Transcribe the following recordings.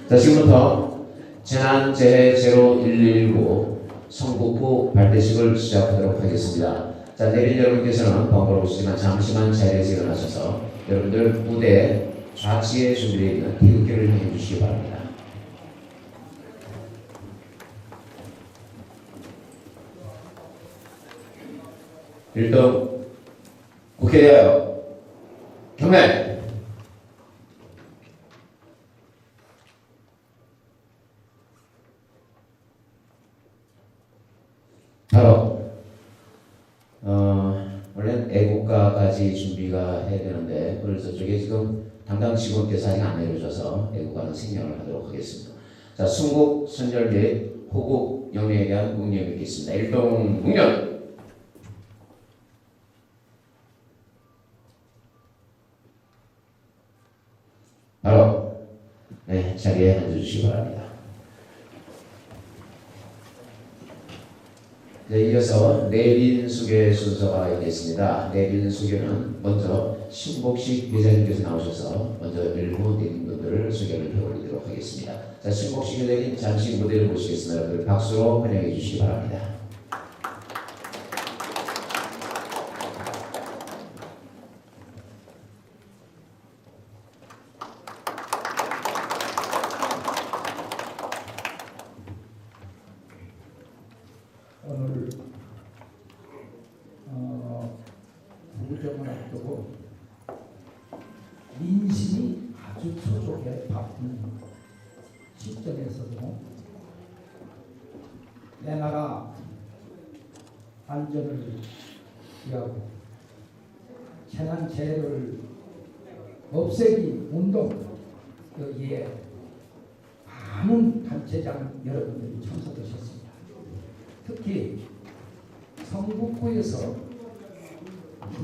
자, 지금부터 재난재해 0119 성북구 발대식을 시작하도록 하겠습니다. 자, 내린 여러분께서는 번거로우시지만 잠시만 자리에서 일어나셔서 여러분들 무대 좌측에 준비되어 있는 태극기를 향해 주시기 바랍니다. 일동 국회에 대하여 경례! 바로 원래 애국가까지 준비가 해야 되는데 오늘 저쪽에 지금 담당 직원께서 아직 안 내려오셔서 애국가는 생략을 하도록 하겠습니다. 자, 순국 선열 및 호국 영예에 대한 묵념이 있겠습니다. 일동 묵념. 바로 자리에 앉아주시기 바랍니다. 네, 이어서 내빈 수교 순서가 있겠습니다. 내빈 수교는 먼저 신복식 회장님께서 나오셔서 먼저 일부 내빈분들을 수교를 해올리도록 하겠습니다. 자, 신복식 회장님 잠시 무대를 모시겠습니다. 여러분들 박수로 환영해 주시기 바랍니다. 오늘 부정을 앞두고 민심이 아주 초조해 바쁜 시점에서도 내 나라 안전을 위하고 재난재해를 없애기 운동 여기에 많은 단체장 여러분들이 참석하셨습니다. 특히 성북구에서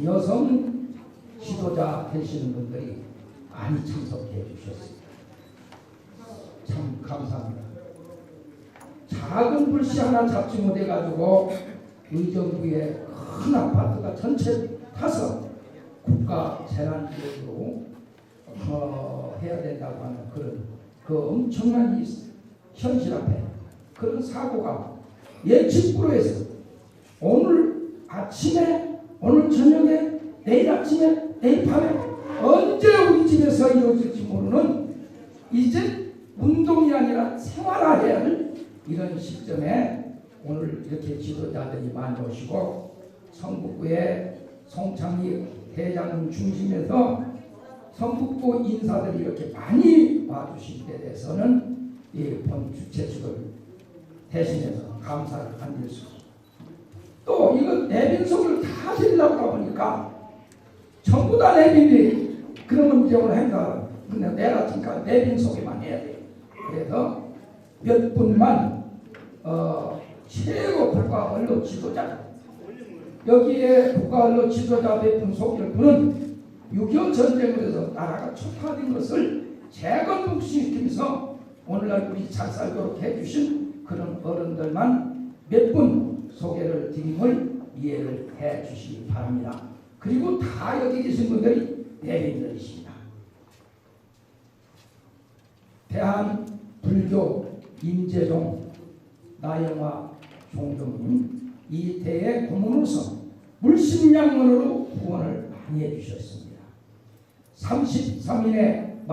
여성 지도자 되시는 분들이 많이 참석해 주셨습니다. 참 감사합니다. 작은 불씨 하나 잡지 못해가지고 의정부의 큰 아파트가 전체 타서 국가 재난지역으로 해야 된다고 하는 그런 그 엄청난 현실 앞에 그런 사고가 예측불허해서 오늘 아침에, 오늘 저녁에, 내일 아침에, 내일 밤에 언제 우리 집에서 이루어질지 모르는 이제 운동이 아니라 생활화해야 할 이런 시점에 오늘 이렇게 지도자들이 많이 오시고 성북구의 송창희 대장님 중심에서 성북구 인사들이 이렇게 많이 와주신 데 대해서는 이 본 주최측을 대신해서 감사를 드릴 수 있습니다. 또 이거 내빈 소리를 다 드리려고 보니까 전부 다 내빈이 그런 문제로 행사 근데 내가 지금 내빈 소리만 해야 돼요. 그래서 몇 분만 최고 국가 언론 지도자 여기에 국가 언론 지도자 몇 분 소개할 분은 6.25 전쟁으로 해서 나라가 초토화된 것을 재건복시키면서 오늘날 우리 잘 살도록 해주신 그런 어른들만 몇 분 소개를 드림을 이해를 해 주시기 바랍니다. 그리고 다 여기 계신 분들이 대인들이십니다. 대한불교 임재종 나영화 총독님 이 대의 고문으로서 물심양면으로 후원을 많이 해주셨습니다. 33인의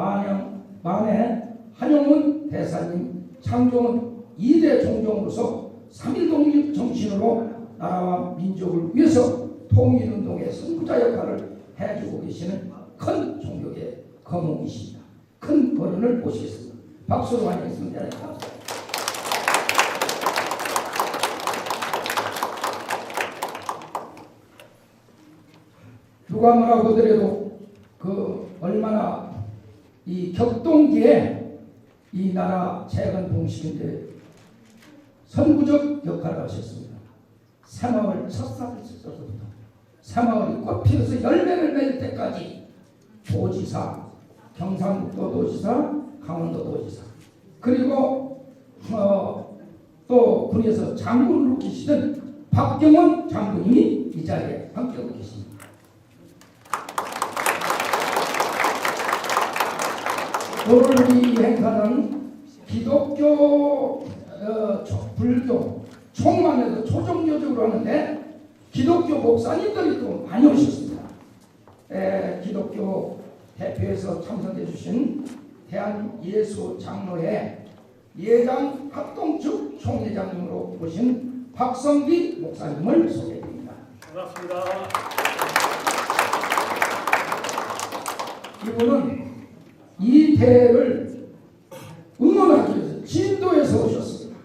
만해 한용운 대사님 창조원 2대 종종으로서 3.1 독립 정신으로 나라와 민족을 위해서 통일운동의 선구자 역할을 해주고 계시는 큰 종족의 거목이십니다. 큰 어른을 모시겠습니다. 박수로 환영했습니다. 감사합니다. 누가 뭐라고 하더라도 얼마나 이 격동기에 이 나라 재건 봉식인데 선구적 역할을 하셨습니다. 새마을 첫사를 써서부터 새마을이 꽃 피어서 열매를 맺을 때까지 도지사, 경상북도 도지사, 강원도 도지사 그리고 또 군에서 장군으로 계시던 박경원 장군님이 이 자리에 함께하고 계십니다. 오늘 이 행사는 기독교, 불교, 총만해서 초종교적으로 하는데 기독교 목사님들이 또 많이 오셨습니다. 기독교 대표에서 참석해 주신 대한예수장로회 예장 합동측 총회장님으로 오신 박성기 목사님을 소개해드립니다. 반갑습니다. 이분은 이 대회를 응원하기 위해서 진도에서 오셨습니다.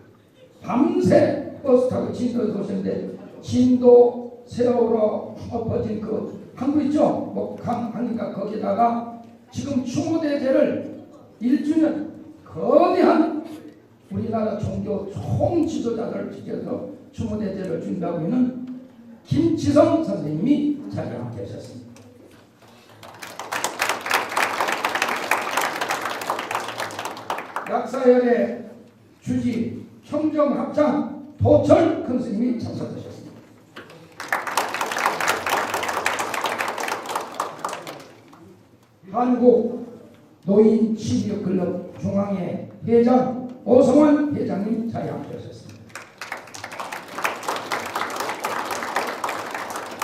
밤새 버스 타고 진도에서 오셨는데 진도 세월호 엎어진 그 항구 있죠? 목항 하니까 거기다가 지금 추모대제를 1주년 거대한 우리나라 종교 총지도자들을 지켜서 추모대제를 준비하고 있는 김치성 선생님이 자리에 함께 하셨습니다. 약사열의 주지 청정합장 도철 큰 스님이 참석하셨습니다. 한국 노인 치료클럽 중앙회 회장 오성환 회장님 자리에 함께하셨습니다.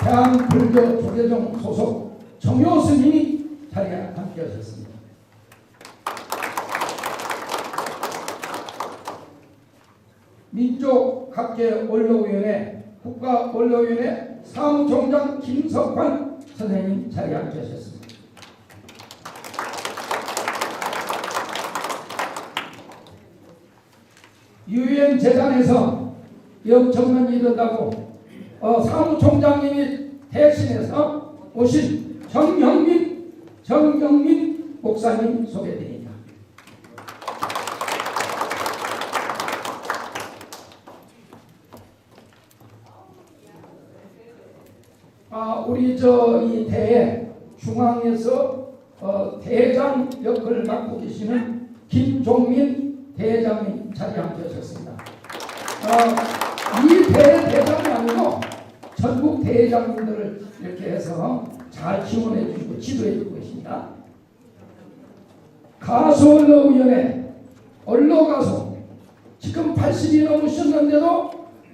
대한불교 조계종 소속 정효 스님이 자리에 함께하셨습니다. 민족학계원로위원회 국가원로위원회 사무총장 김석환 선생님 자리에 함께하셨습니다. 유엔 재단에서 엄청난 일을 한다고 사무총장님이 대신해서 오신 정경민 목사님 소개드립니다. 우리 이 대회 중앙에서 대장 역할을 맡고 계시는 김종민 대장님 자리에 함께하셨습니다. 이 대회 대장이 아니고 전국 대장님들을 이렇게 해서 잘 지원해 주시고 지도해 주고 계십니다. 가수언로위원회 언로가수 지금 80이 넘으셨는데도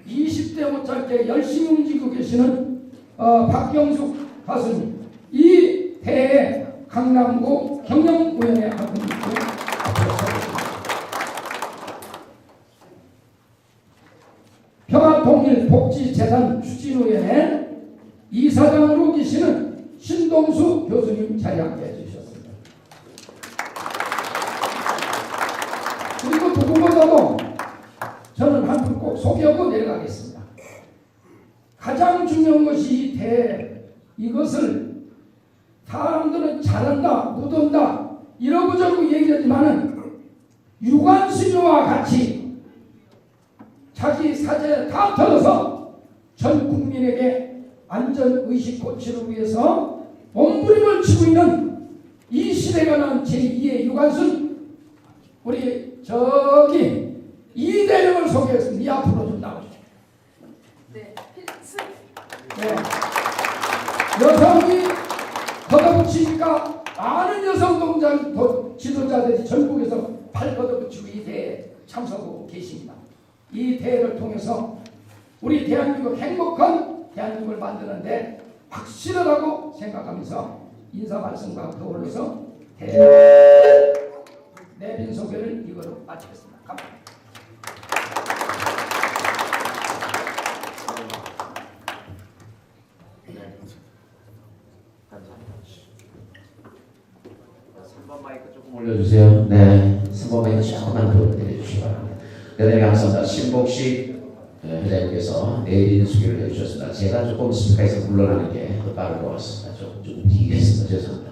20대 못지않게 열심히 움직이고 계시는 박경숙 가수님 이 대회 강남구 경영위원회 한 분 있고 앞으로 서겠습니다. 평화통일복지재단 추진위원회 이사장으로 계시는 신동수 교수님 자리에 함께해 주셨습니다. 그리고 누구보다도 저는 한 분 꼭 소개하고 내려가겠습니다. 가장 중요한 것이 이 대회 이것을 사람들은 잘한다 못한다 이러고저러고 얘기하지만은 유관순이와 같이 자기 사제 다 털어서 전 국민에게 안전의식 고취를 위해서 몸부림을 치고 있는 이 시대가 난 제2의 유관순 우리 저기 이대령을 소개했습니다. 이 앞으로 좀 나오시죠. 네, 필승. 네. 여성이 걷어붙이니까 많은 여성 동작 지도자들이 전국에서 팔 걷어붙이고 이 대회에 참석하고 계십니다. 이 대회를 통해서 우리 대한민국 행복한 대한민국을 만드는데 확실하다고 생각하면서 인사 말씀과 더불어서 내빈 소개를 이거로 마치겠습니다. 감사합니다. 올려주세요. 네, 3번 마이크 조금만 더 내려주시기 바랍니다. 대단히 감사합니다. 신복식 회장님께서 내린 수기를 해주셨습니다. 제가 조금 스피커에서 물러나는 게 더 빠른 것 같습니다. 조금 비겠습니다. 죄송합니다.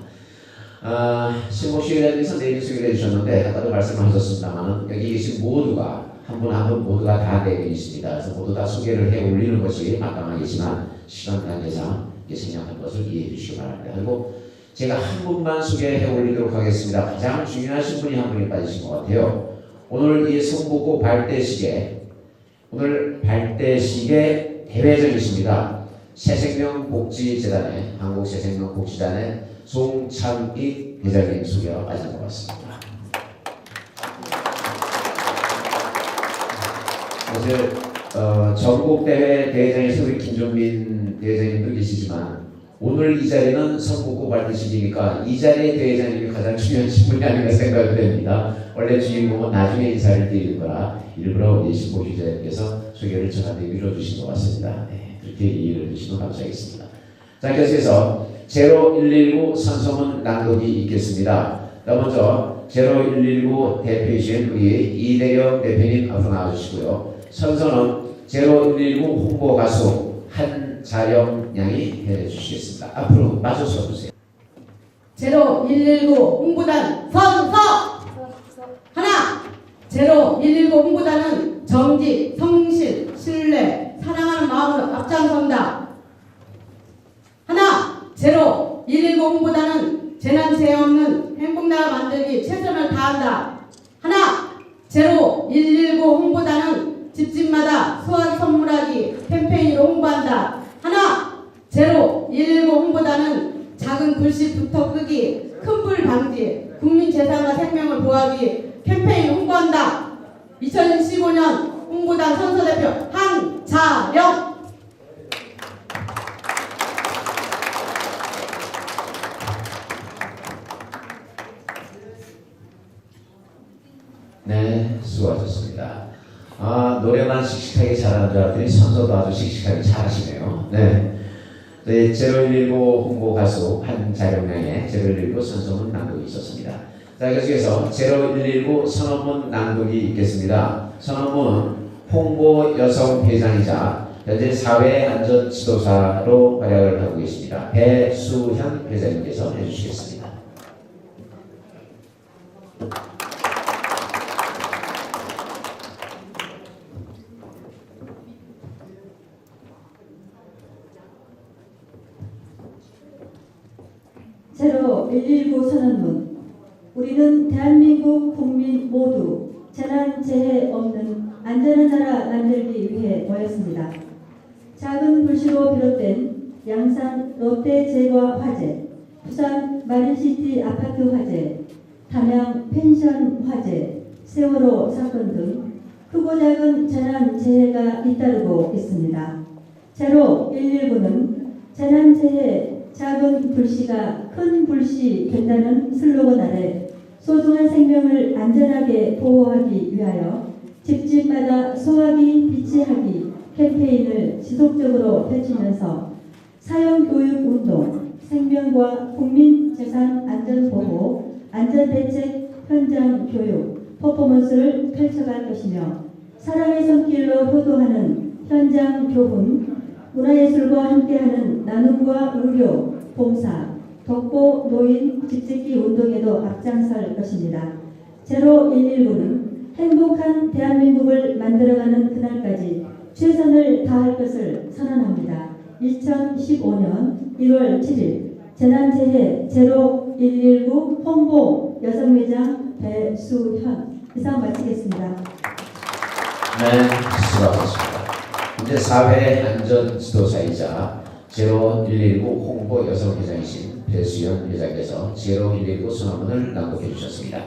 신복식 회장님께서 내린 수기를 해주셨는데 아까도 말씀하셨습니다만 여기 계신 모두가 한 분 한 분 모두가 다 내린이십니다. 그래서 모두 다 소개를 해 올리는 것이 마땅하겠지만 시간 관계상 생략한 것을 이해해 주시기 바랍니다. 그리고 제가 한 분만 소개해 올리도록 하겠습니다. 가장 중요하신 분이 한 분이 빠지신 것 같아요. 오늘 이 성북구 발대식에 오늘 발대식의 대회장이십니다. 새생명복지재단의 한국새생명복지단의 송창익 회장님 소개가 빠진 것 같습니다. 사실 전국대회 대회장에서 우리 김종민 대회장님도 계시지만 오늘 이 자리는 성북구 발대식이니까 이 자리의 대회장님이 가장 중요한 신분이 아닌가 생각이 됩니다. 원래 주인공은 나중에 인사를 드리는 거라 일부러 우리 신복식 기자님께서 소개를 저한테 밀어주신 것 같습니다. 네, 그렇게 이해를 해주시면 감사하겠습니다. 자, 계속해서 0119 선서문 낭독이 있겠습니다. 먼저 0119 대표이신 우리 이대영 대표님 앞으로 나와주시고요. 선서는 0119 홍보 가수 한자영 양이 해주시겠습니다. 앞으로 마주서 주세요. 0119 홍보단 선서 하나 0119 홍보단은 정직, 성실, 신뢰, 사랑하는 마음으로 앞장선다. 하나 0119 홍보단은 재난재해 없는 행복나라 만들기 최선을 다한다. 하나 0119 홍보단은 집집마다 소화기 선물하기 캠페인으로 홍보한다. 하나 0119 홍보단은 작은 불씨부터 끄기 큰 불 방지 국민 재산과 생명을 보호하기 캠페인 홍보한다. 2015년 홍보단 선서대표 한자영. 네, 수고하셨습니다. 노래만 씩씩하게 잘하는 줄 알았더니 선서도 아주 씩씩하게 잘하시네요. 네. 0119 홍보 가수 한자영 양의 0119 선서문 낭독이 있었습니다. 자, 계속해서 0119 선언문 낭독이 있겠습니다. 선언문은 홍보 여성 회장이자 현재 사회안전지도사로 활약을 하고 계십니다. 배수현 회장님께서 해주시겠습니다. 제로 119 선언문. 우리는 대한민국 국민 모두 재난재해 없는 안전한 나라 만들기 위해 모였습니다. 작은 불씨로 비롯된 양산 롯데제과 화재, 부산 마린시티 아파트 화재, 담양 펜션 화재, 세월호 사건 등 크고 작은 재난재해가 잇따르고 있습니다. 제로 119는 재난재해 작은 불씨가 큰 불씨 된다는 슬로건 아래 소중한 생명을 안전하게 보호하기 위하여 집집마다 소화기 비치하기 캠페인을 지속적으로 펼치면서 사형교육운동, 생명과 국민재산 안전보호, 안전대책 현장 교육, 퍼포먼스를 펼쳐갈 것이며 사랑의 손길로 효도하는 현장 교훈, 문화예술과 함께하는 나눔과 의료, 봉사, 덕보, 노인, 집짓기 운동에도 앞장설 것입니다. 제로 119는 행복한 대한민국을 만들어가는 그날까지 최선을 다할 것을 선언합니다. 2015년 1월 7일 재난재해 제로 119 홍보 여성회장 배수현. 이상 마치겠습니다. 네, 수고하셨습니다. 이제 사회안전지도사이자 제로119 홍보 여성회장이신 배수연 회장께서 제로119 선언문을 낭독해 주셨습니다.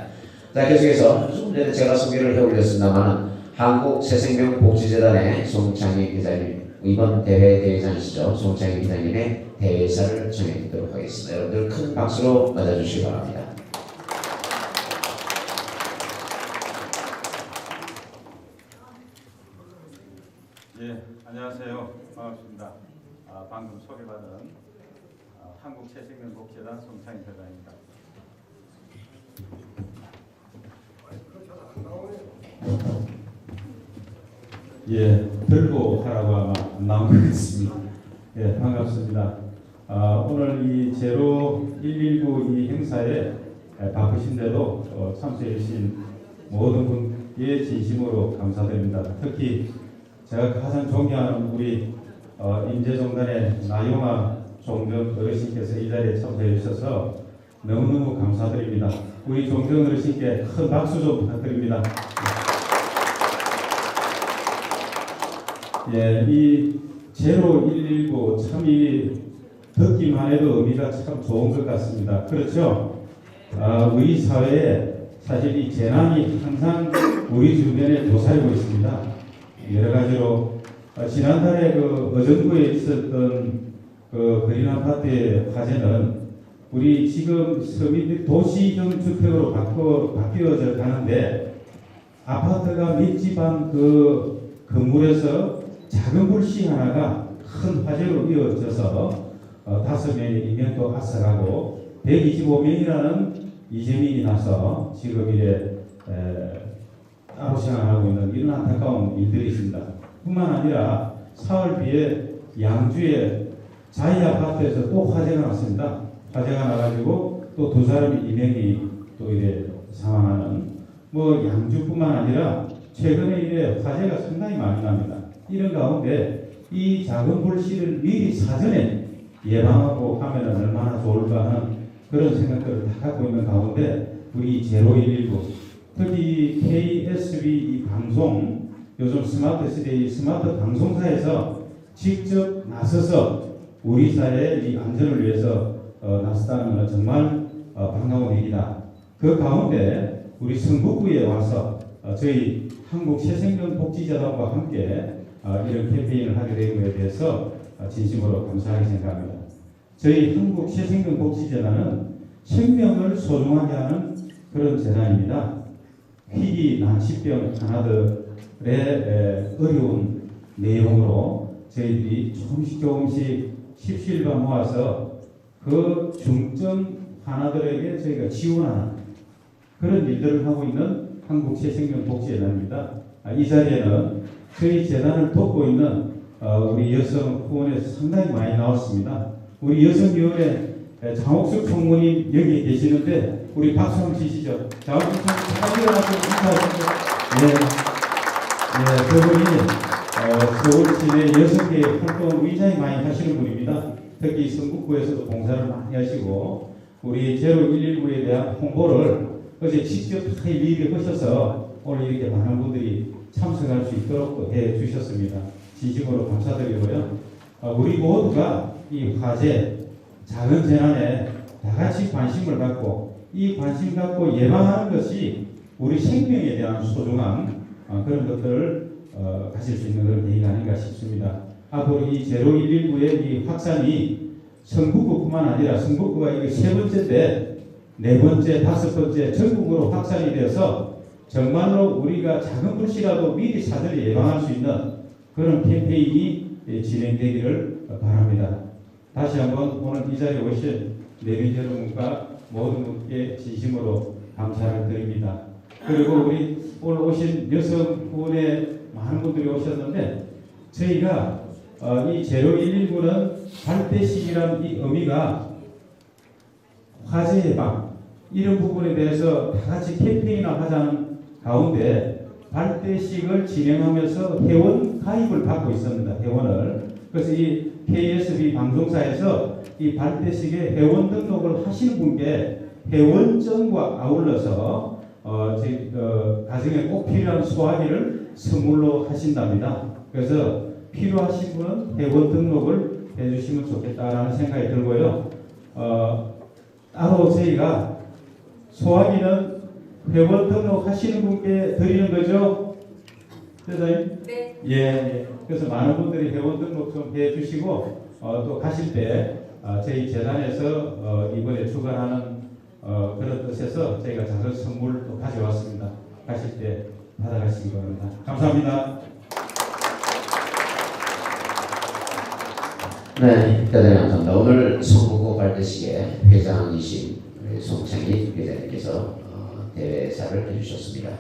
자, 계속해서 좀 전에 제가 소개를 해올렸습니다만 한국새생명복지재단의 송창희 기자님, 이번 대회 대회장이시죠. 송창희 기자님의 대회사를 정해 드리도록 하겠습니다. 여러분들 큰 박수로 맞아주시기 바랍니다. 예, 안녕하세요. 반갑습니다. 방금 소개받은 한국새생명복지재단 송창희 대장입니다. 예, 들고 하라고 아마 안 나온 것 같습니다. 예, 반갑습니다. 오늘 이 제로 119 이 행사에 바쁘신데도 참석해 주신 모든 분께 진심으로 감사드립니다. 특히 제가 가장 존경하는 우리 임재정단의 나용화 종정 어르신께서 이 자리에 참석해 주셔서 너무너무 감사드립니다. 우리 종정 어르신께 큰 박수 좀 부탁드립니다. 예, 이 제로 119 참 이 듣기만 해도 의미가 참 좋은 것 같습니다. 그렇죠? 우리 사회에 사실 이 재난이 항상 우리 주변에 도사리고 있습니다. 여러 가지로 지난달에 그 어정부에 있었던 그 그린 아파트의 화재는 우리 지금 서민 도시형 주택으로 바뀌어져 가는데 아파트가密집한 그 건물에서 작은 불씨 하나가 큰 화재로 이어져서 5명의 인명도 앗아가고 125명이라는 이재민이 나서 지금 이제 따로 생활하고 있는 이런 안타까운 일들이 있습니다. 뿐만 아니라 사흘 뒤에 양주의 자이 아파트에서 또 화재가 났습니다. 화재가 나가지고 또 2사람이 이명이 또 이래 사망하는 뭐 양주뿐만 아니라 최근에 이래 화재가 상당히 많이 납니다. 이런 가운데 이 작은 불씨를 미리 사전에 예방하고 하면 얼마나 좋을까 하는 그런 생각들을 다 갖고 있는 가운데 우리 제로119 특히 KSB 방송 요즘 스마트 시대의 스마트 방송사에서 직접 나서서 우리 사회의 이 안전을 위해서 나섰다는 것은 정말 반가운 얘기다. 그 가운데 우리 성북구에 와서 저희 한국새생명복지재단과 함께 이런 캠페인을 하게 된 것에 대해서 진심으로 감사하게 생각합니다. 저희 한국새생명복지재단은 생명을 소중하게 하는 그런 재단입니다. 희귀 난치병 하나들의 어려운 내용으로 저희들이 조금씩 십시일반 모아서 그 중증 하나들에게 저희가 지원하는 그런 일들을 하고 있는 한국새생명복지재단입니다. 이 자리에는 저희 재단을 돕고 있는 우리 여성 후원에서 상당히 많이 나왔습니다. 우리 여성위원회 장옥숙 총무님 여기 계시는데 우리 박수 한번 주시죠. 장옥숙 총무님 잠깐 일어나서 인사하시죠. 그분이 서울 시내 여성계 활동을 굉장히 많이 하시는 분입니다. 특히 성북구에서도 봉사를 많이 하시고 우리 제로119에 대한 홍보를 어제 직접 다 일일이 하셔서 오늘 이렇게 많은 분들이 참석할 수 있도록 해 주셨습니다. 진심으로 감사드리고요. 우리 모두가 이 화재, 작은 재난에 다 같이 관심을 갖고 이 관심 갖고 예방하는 것이 우리 생명에 대한 소중함 그런 것들을 가질 수 있는 그런 계기가 아닌가 싶습니다. 앞으로 이 제로119의 이 확산이 성북구뿐만 아니라 성북구가 이게 3번째인데 4번째, 5번째 전국으로 확산이 되어서 정말로 우리가 작은 불씨라도 미리 사전에 예방할 수 있는 그런 캠페인이 진행되기를 바랍니다. 다시 한번 오늘 이 자리에 오신 내빈 여러분과 모든 분께 진심으로 감사를 드립니다. 그리고 우리 오늘 오신 여성 후원의 많은 분들이 오셨는데 저희가 이 제로119는 발대식이라는 이 의미가 화재 예방 이런 부분에 대해서 다 같이 캠페인을 하자는 가운데 발대식을 진행하면서 회원 가입을 받고 있습니다. 회원을. 그래서 이 KSB 방송사에서 이 발대식에 회원 등록을 하시는 분께 회원증과 아울러서 저희 가정에 꼭 필요한 소화기를 선물로 하신답니다. 그래서 필요하신 분은 회원 등록을 해주시면 좋겠다라는 생각이 들고요. 따로 저희가 소화기는 회원 등록하시는 분께 드리는 거죠. 대장님? 네. 예, 예. 그래서 많은 분들이 회원 등록 좀 해주시고 또 가실 때 저희 재단에서 이번에 주관하는 그런 뜻에서 저희가 작은 선물을 또 가져왔습니다. 가실 때 받아가시기 바랍니다. 감사합니다. 네, 대단히 감사합니다. 오늘 성북구 발대식의 회장이신 우리 송창희 회장님께서 대회사를 해주셨습니다.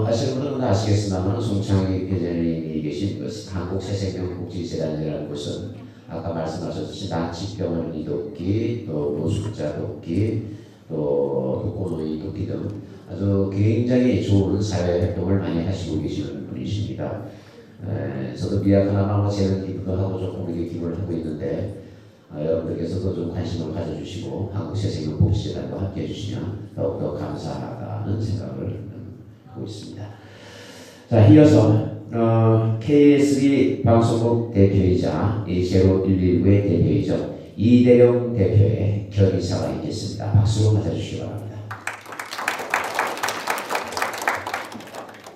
아시는 분들은 아시겠습니다만 송창희 회장님이 계신 한국새생명복지재단이라는 곳은 아까 말씀하셨듯이 난치병원 이돕기, 또 노숙자 돕기, 또 독거노인 돕기 등 아주 굉장히 좋은 사회 활동을 많이 하시고 계시는 분이십니다. 저도 미약하나마 재능 기부도 하고 조금 이렇게 기부를 하고 있는데 여러분들께서도 좀 관심을 가져주시고 한국새생명복지재단과 함께 해주시면 더욱더 감사하다는 생각을 하고 있습니다. 자, 이어서 KSB 방송국 대표이자 제로119의 대표이죠. 이대령 대표의 결의사가 있겠습니다. 박수로 맞아주시기 바랍니다.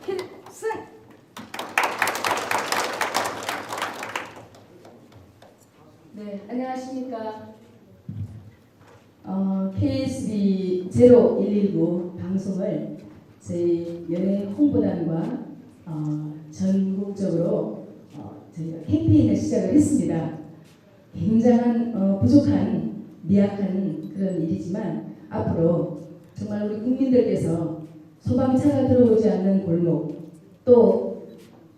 필승. 네, 안녕하십니까. KSB 0119 방송을 저희 연예 홍보단과 전국적으로 저희가 캠페인을 시작을 했습니다. 굉장한 부족한 미약한 그런 일이지만 앞으로 정말 우리 국민들께서 소방차가 들어오지 않는 골목 또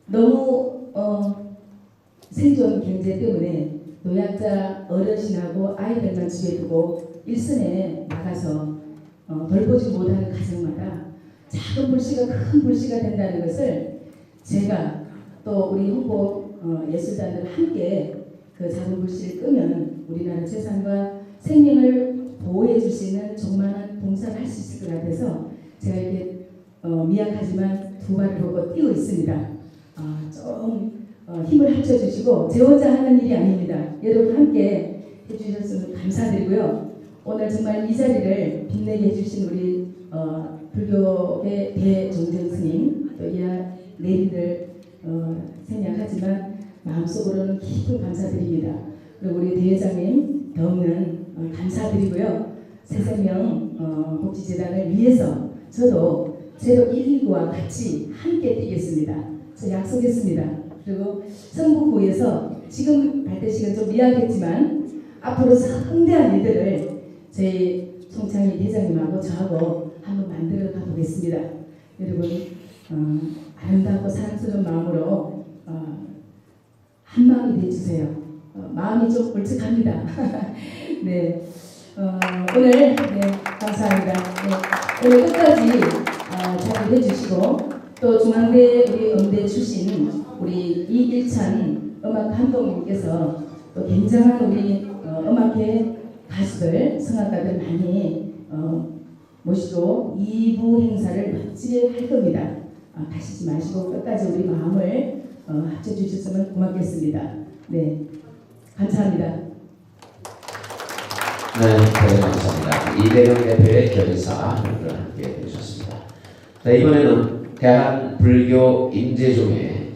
너무 생존 경제 때문에 노약자 어르신하고 아이들만 집에 두고 일선에 나가서 돌보지 못하는 가정마다 작은 불씨가 큰 불씨가 된다는 것을 제가 또 우리 홍보 예술단들 함께 그 작은 불씨를 끄면 우리나라 재산과 생명을 보호해 줄 수 있는 조그마한 봉사를 할 수 있을 것 같아서 제가 이렇게 미약하지만 두 발을 보고 뛰고 있습니다. 좀 힘을 합쳐주시고 제 혼자 하는 일이 아닙니다. 여러분 함께 해주셨으면 감사드리고요. 오늘 정말 이 자리를 빛내게 해주신 우리 불교의 대종정 스님 또 이하 내리들 생략하지만 마음속으로는 깊은 감사드립니다. 그리고 우리 대회장님 더욱은 감사드리고요. 새생명 복지재단을 위해서 저도 제로 119와 같이 함께 뛰겠습니다. 저 약속했습니다. 그리고 성북구에서 지금 발대식은 좀 미약했지만 앞으로 성대한 일들을 저희 송창희 대장님하고 저하고 한번 만들어 가보겠습니다. 여러분 아름답고 사랑스러운 마음으로 한 마음이 되주세요. 마음이 좀 울적합니다. 네, 오늘 네, 감사합니다. 네, 오늘 끝까지 잘 해주시고 또 중앙대 우리 음대 출신 우리 이일찬 음악 감독님께서 또 굉장한 우리 음악계 가수들 성악가들 많이 모시고 2부 행사를 멋지게 할 겁니다. 가시지 마시고 끝까지 우리 마음을 합쳐주셨으면 고맙겠습니다. 네, 감사합니다. 네, 대단히 감사합니다. 이대령 대표의 결의사를 함께 해주셨습니다. 자, 이번에는 대한불교 임재종의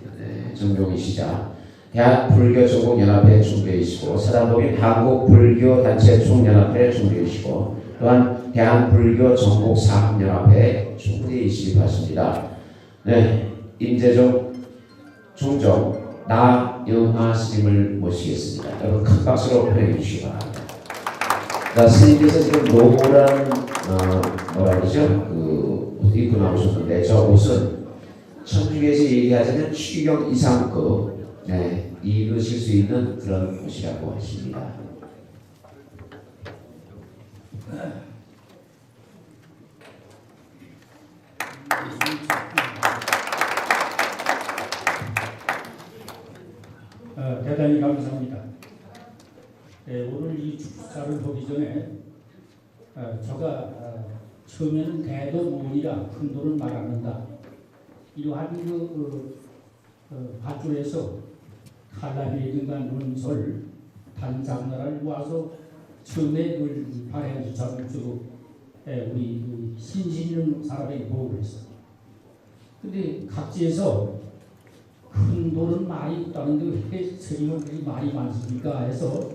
정종이시자 대한불교전국연합회 총재이시고 사단법인 한국불교단체 총연합회 총재이시고 또한 대한불교전국사학연합회 총재이시기도 하십니다. 네, 임재종 총정 나영하 스님을 모시겠습니다. 여러분 큰 박수로 환영해 주시기 바랍니다. 자, 스님께서 지금 노란 뭐라 그러죠? 그 옷 입고 나오셨는데 저 옷은 천주교에서 얘기하자면 추경 이상급 입으실 수 있는 그런 옷이라고 하십니다. 대단히 감사합니다. 오늘 이 축사를 보기 전에 제가 처음에는 대도 무언이라 큰 도를 말하는다. 이러한 밧줄에서 칼라비든가 눈설 단장나라를 와서 처음에 발해서 전주 우리 신신 있는 사람에게 보고를 했어. 근데 각지에서 큰 돌은 말이 없다는데 왜 스님들이 말이 많습니까? 해서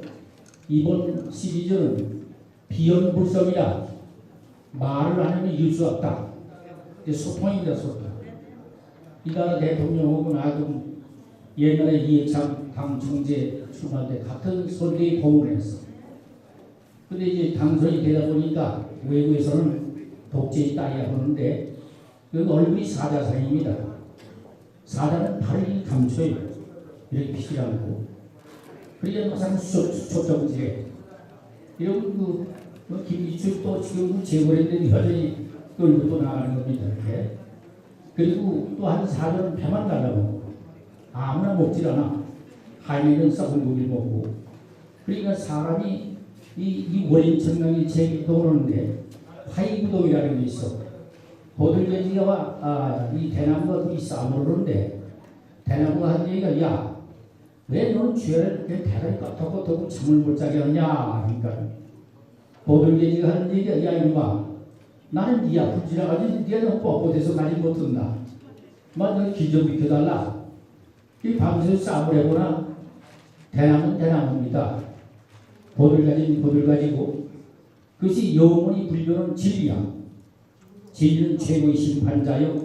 이번 시리즈는 비연불성이다. 말을 안 하면 이길 수 없다. 소통입니다, 소통. 이 나라 대통령하고 나도 옛날에 이해창 당 총재 출마할 때 같은 설계에 공헌했어. 근데 이제 당선이 되다 보니까 외국에서는 독재의 딸이야 보는데 여기 얼굴이 사자상입니다. 사자는 발을 감춰요. 이렇게 피지 않고. 그러니까 항상 수첩 정지에 이런 김기춘 또 지금 재벌인데 여전히 끌고 또 나가는 겁니다. 이렇게. 그리고 또 한 사자는 배만 달라고 아무나 먹질 않아. 하인은 썩은 고기를 먹고. 그러니까 사람이 이 원인 청량이 제기도 오는데 화이구동이라는 게 있어. 보들돼지와 이 대나무가 둘이 싸움을 하는데 대나무가 한 얘기가 야 왜 너는 죄를 대가리 까딱까딱 잠을 못 자게 하냐. 그러니까 보들돼지가 하는 얘기가 야 이놈아 나는 네 앞을 지나가지 네가 너무 뻣뻣해서 가지 못한다. 너 길 좀 비켜달라. 이 밤새 싸움을 해보나 대나무는 대나무입니다. 보들가지는 보들가지고 그것이 영원히 불변은 진리야. 진리는 최고의 심판자요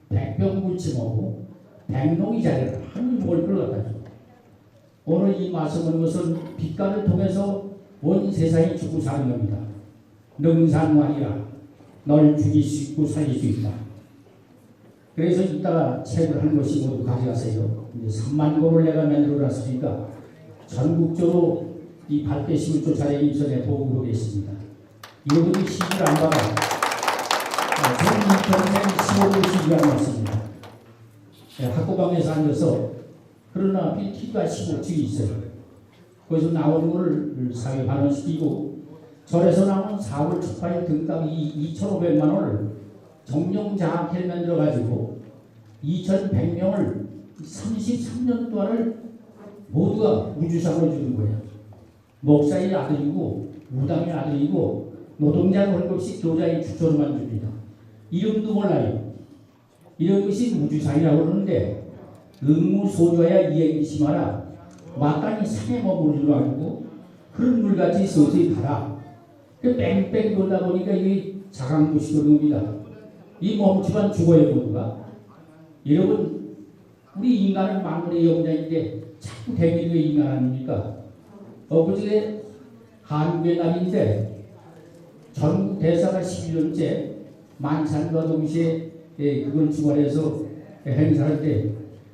백병불침하고 백농이 자리를 하늘 목을 끌어갔다. 오늘 이 말씀하는 것은 빛깔을 통해서 온 세상이 죽고 사는 겁니다. 능산관이라 널 죽일 수 있고 살릴 수 있다. 그래서 이따가 책을 한 것이 모두 가져가세요. 이제 3만 권을 내가 만들어놨으니까 전국적으로 이 발대심을 쫓아내면서 내 보고 그러겠습니다. 이분이 시기를 안 받아. 저는 2000년 15년 시기가 왔습니다. 학교방에서 앉아서 그러나 BT가 15층이 있어요. 거기서 나오는 거를 사회 반원시키고 절에서 나오는 4월 축하일 등값이 2,500만 원을 정령장학회를 만들어가지고 2,100명을 33년 동안을 모두가 우주상을 주는 거예요. 목사의 아들이고 무당의 아들이고 노동자 월급씩 교자의 추천만 줍니다. 이름도 몰라요. 이런 것이 우주상이라고 그러는데 응무소조야 이행심하라. 마땅히 산에 머무르는 줄 알고 그런 물같이 서서히 가라. 뺑뺑 돌다 보니까 이게 자강무식을 옵니다. 이 멈추면 죽어야 모두가. 여러분 우리 인간은 만물의 영장인데 자꾸 대기는 왜 인간 아닙니까? 엊그제 한국의 날인데 전국 대사가 11년째 만찬과 동시에 그걸 주관해서 행사할 때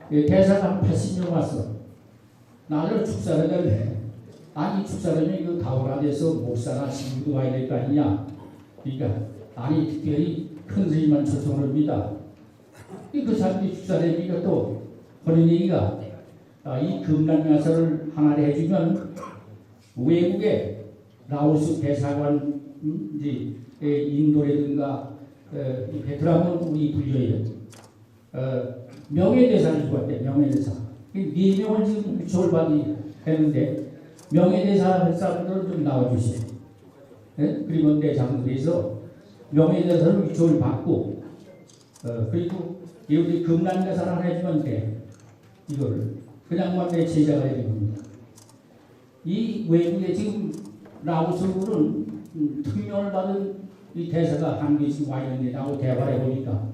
대사가 한 80명 왔어. 나를 축사를 했는데 아니 축사라면 이거 다원화돼서 목사나 신부도 와야 될 거 아니냐. 그러니까 아니 특별히 큰 스님만 초청을 합니다. 그 사람들이 축사되니까 또 하는 얘기가 이 금란가사를 하나를 해주면 외국에 라오스 대사관 인도라든가 베트남은 우리 불려요. 명예대사를 주었대. 명예대사. 4명을 지금 유촉을 받이 했는데 명예대사 할 사람들은 좀 나와주세요. 네? 그리고 내 장소에서 명예대사를 유촉을 받고 그리고 우리 금란대사를 하나 해주면 돼. 이거를 그냥만 내 제자가 해야 됩니다. 이 외국에 지금 라오스는 특명을 받은 이 대사가 한국에 지금 와 있는데 나하고 대화를 해보니까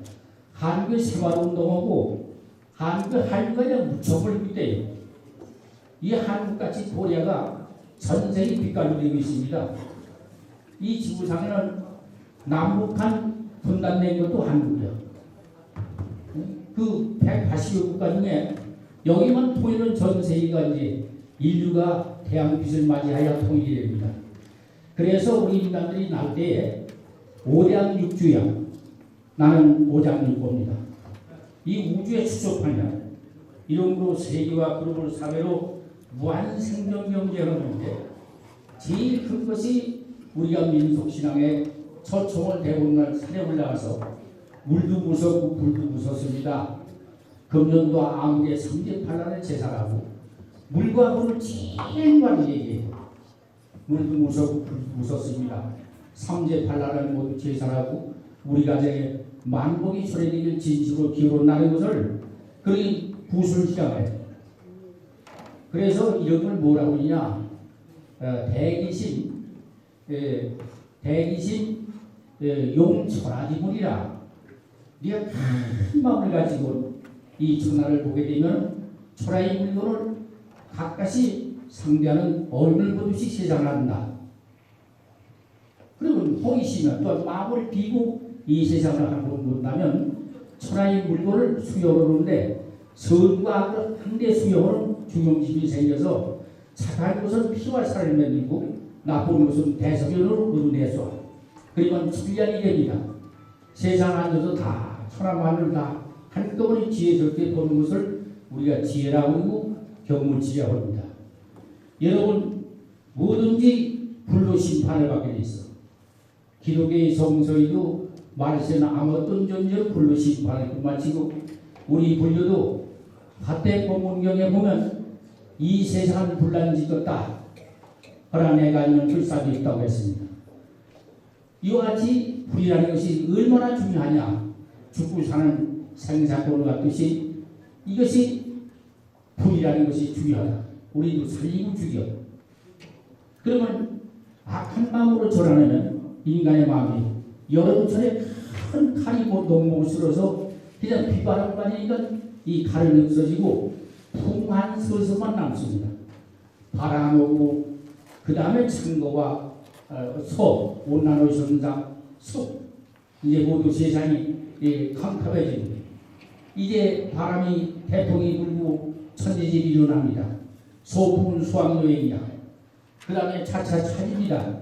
한국의 생활운동하고 한국의 한류가 그냥 무척을 믿대요. 이 한국같이 코리아가 전 세계 빛깔을 되고 있습니다. 이 지구상에는 남북한 분단된 것도 한국이야. 그 180여 국가 중에 여기만 통일은 전 세계가 이제 인류가 태양빛을 맞이하여 통일이 됩니다. 그래서 우리 인간들이 날 때에 오장육주야. 나는 오장육보입니다. 이 우주의 추적하냐 이런 거로 세계와 글로벌 사회로 무한 생존 경쟁을 하는데 제일 큰 것이 우리가 민속신앙의 초청을 대부분 산에 올라가서 물도 무섭고 불도 무섭습니다. 금년도 암흑의 3제8난의 제사라고 물과 불을 제일 많이 얘기해요. 물도 무섭고 불도 무섭습니다. 3제8난을 모두 제사라고 우리 가정에 만복이 초래되길 진심으로 기울어나는 것을 그러니 구슬시장을 해요. 그래서 이런 걸 뭐라고 하냐, 대기심 용천하지물이라. 네가 큰 마음을 가지고 이 천하를 보게 되면 초라의 물건을 가까이 상대하는 얼굴 보듯이 세상을 한다. 그리고 호기심은 또 마음을 비고 이 세상을 한번 본다면 천하의 물건을 수용하는데 선과 악을 한데 수용하는 중용심이 생겨서 착한 것은 피와 살을 맺고 나쁜 것은 대소변으로 얻어내서 그러면 천리안이 됩니다. 세상 안에서 다 천하만을 다 한꺼번에 지혜스럽게 보는 것을 우리가 지혜라고 하고 경문지라고 합니다. 여러분 뭐든지 불로 심판을 받게 돼 있어. 기독교의 성서에도 말세는 아무것도 존재로 불로 심판을 마치고 우리 불교도 화태 법문경에 보면 이 세상은 불난지떴다. 그러나 내가 있는 불사도 있다고 했습니다. 이와 같이 불이라는 것이 얼마나 중요하냐. 죽고 사는 생사권을 갖듯이 이것이 불이라는 것이 중요하다. 우리도 살리고 죽여. 그러면 악한 마음으로 절하면 인간의 마음이 여름철에 큰 칼이 농목을 쓸어서 그냥 비바람 맞으니까 이 칼은 없어지고 풍한 서서만 남습니다. 바람 오고 그 다음에 창고와 소, 온난화 현상, 숲 이제 모두 세상이 캄캄해집니다. 이제 바람이 태풍이 불고 천지집이 일어납니다. 소풍은 수학여행이야. 그 다음에 차차 차집니다.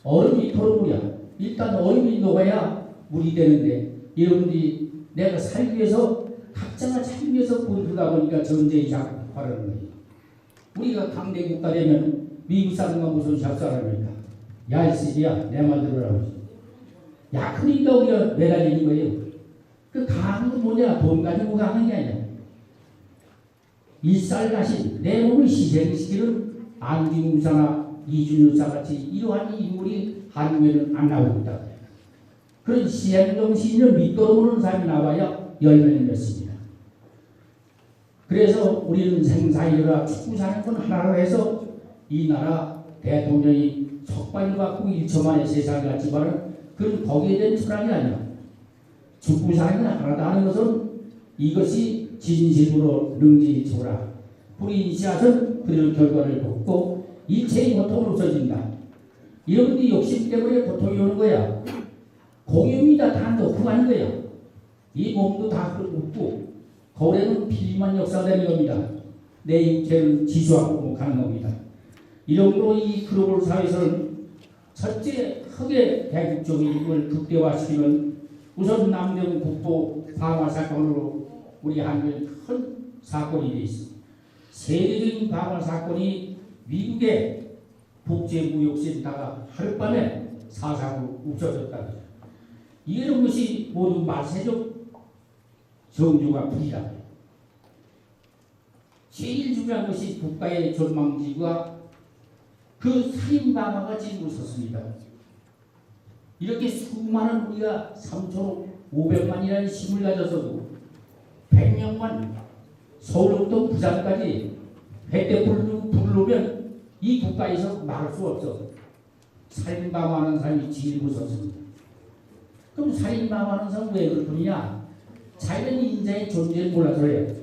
얼음이 토르물이야. 일단 얼음이 녹아야 물이 되는데 여러분들이 내가 살기 위해서 각자가 살기 위해서 그러다 보니까 전쟁이 자꾸 발하는 거예요. 우리가 강대국가 되면 미국 사람과 무슨 샵사람입니까? 야, 이 새끼야, 내 말 들으라고. 야, 그러니까 우리가 매달리는 거예요. 그 강한 건 뭐냐? 돈 가지고 강한 게 아니야. 일살가신 내 몸을 희생시키는 안중사나 이준유사 같이 이러한 인물이 한국에는 안 나오고 있다. 그런 희생정신을 믿도록 오는 사람이 나와야 열매를 맺습니다. 그래서 우리는 생사이라 죽고 사는 건 하나로 해서 이 나라 대통령이 석방을 받고 1초 만에 세상을 갔지만 그건 거기에 대한 철학이 아니야. 죽고 사는 건 하나다 하는 것은 이것이 진실으로 능지초라. 불인시하선 그런 결과를 벗고 일체의 고통은 없어진다. 여러분들이 욕심 때문에 고통이 오는 거야. 공유입니다. 다 놓고 가는 거야. 이 몸도 다 없고 거래는 피리만 역사되는 겁니다. 내 육체는 지수하고 가는 겁니다. 이러므로 이 글로벌 사회에서는 첫째 크게 대국적인 걸 극대화시키는 우선 남대문 국보 방화 사건으로 우리 한국에 큰 사건이 되어 있습니다. 세계적인 방화 사건이 미국의 국제무역센터가 하룻밤에 사상으로 없어졌다. 이런 것이 모두 말세적 정조가 불이다. 제일 중요한 것이 국가의 전망지가 그 살인 방화가 지금 섰습니다. 이렇게 수많은 우리가 3,500만이라는 힘을 가져서도 100명만 서울부터 부산까지 획대 부르면 이 국가에서 막을 수 없어. 살인 방화하는 사람이 제일 무섭습니다. 그럼 살인 방화하는 사람은 왜 그러느냐? 자기는 인자의 존재를 몰라서 그래요.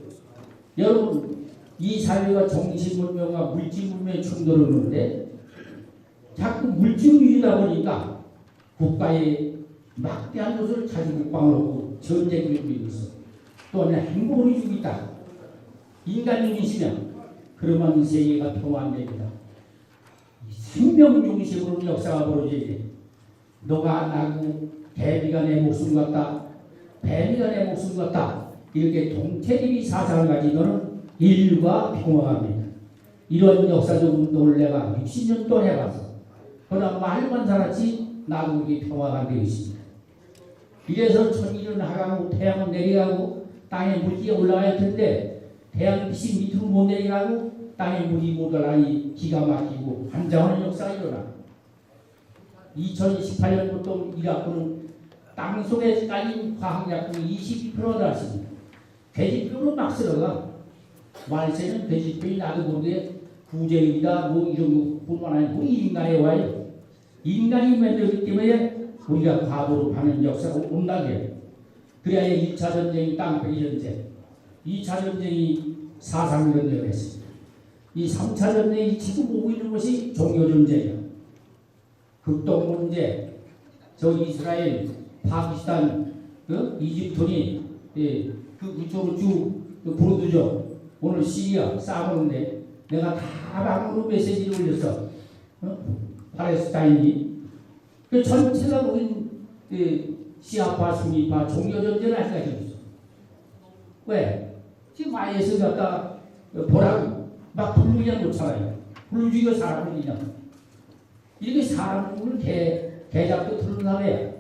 여러분 이 사회가 정신문명과 물질문명의 충돌을 하는데 자꾸 물질주의다 보니까 국가에 막대한 것을 가지고 국방을 하고 전쟁을 부리고 있어. 또 하나 행복을 주고 있다. 인간중심이면 그러면 세계가 평화 안 됩니다. 생명중심으로 역사가 벌어져야 돼. 너가 나고 개비가 내 목숨 같다. 뱀이가 내 목숨 같다. 이렇게 동체대비 사상을 가지고는 인류가 평화합니다. 이런 역사적 운동을 내가 60년 동안 해봤어. 그러나 말만 살았지 나도 그렇게 평화가 안 되어 있습니다. 이래서 천일은 하강하고 태양은 내려가고 땅에 물기가 올라갈 텐데 태양빛이 밑으로 못 내려가고 땅에 물이 못 올라가니 기가 막히고 환장하는 역사가 일어나. 2018년부터 이라크는 땅속에 깔린 화학약품이 22% 나왔습니다. 돼지뼈로 막 쓸어가. 말세는 돼지뼈이 나도 모르게 구제이다 뭐 이런 것뿐만 아니고 우리 인간에 와요. 인간이 만들기 때문에 우리가 과거로 가는 역사가 온다게. 그래야 1차 전쟁이 땅패기 전쟁, 2차 전쟁이 사상 전쟁을 했습니다. 이 3차 전쟁이 지금 오고 있는 것이 종교 전쟁이야. 극동 문제, 저 이스라엘, 파키스탄, 이집트니 그쪽으로 쭉 부르드죠. 오늘 시리아 싸우는데 내가 다 방으로 메시지를 올렸어. 팔레스타인이 그 전체가 우린 시아파, 수니파, 종교 전쟁을 아직까지 없어. 왜? 지금 IS 갖다 보라고 막 불르기나 놓잖아요. 불주기가 사람을 이냐. 이렇게 사람을 개잡고 들은 사회야.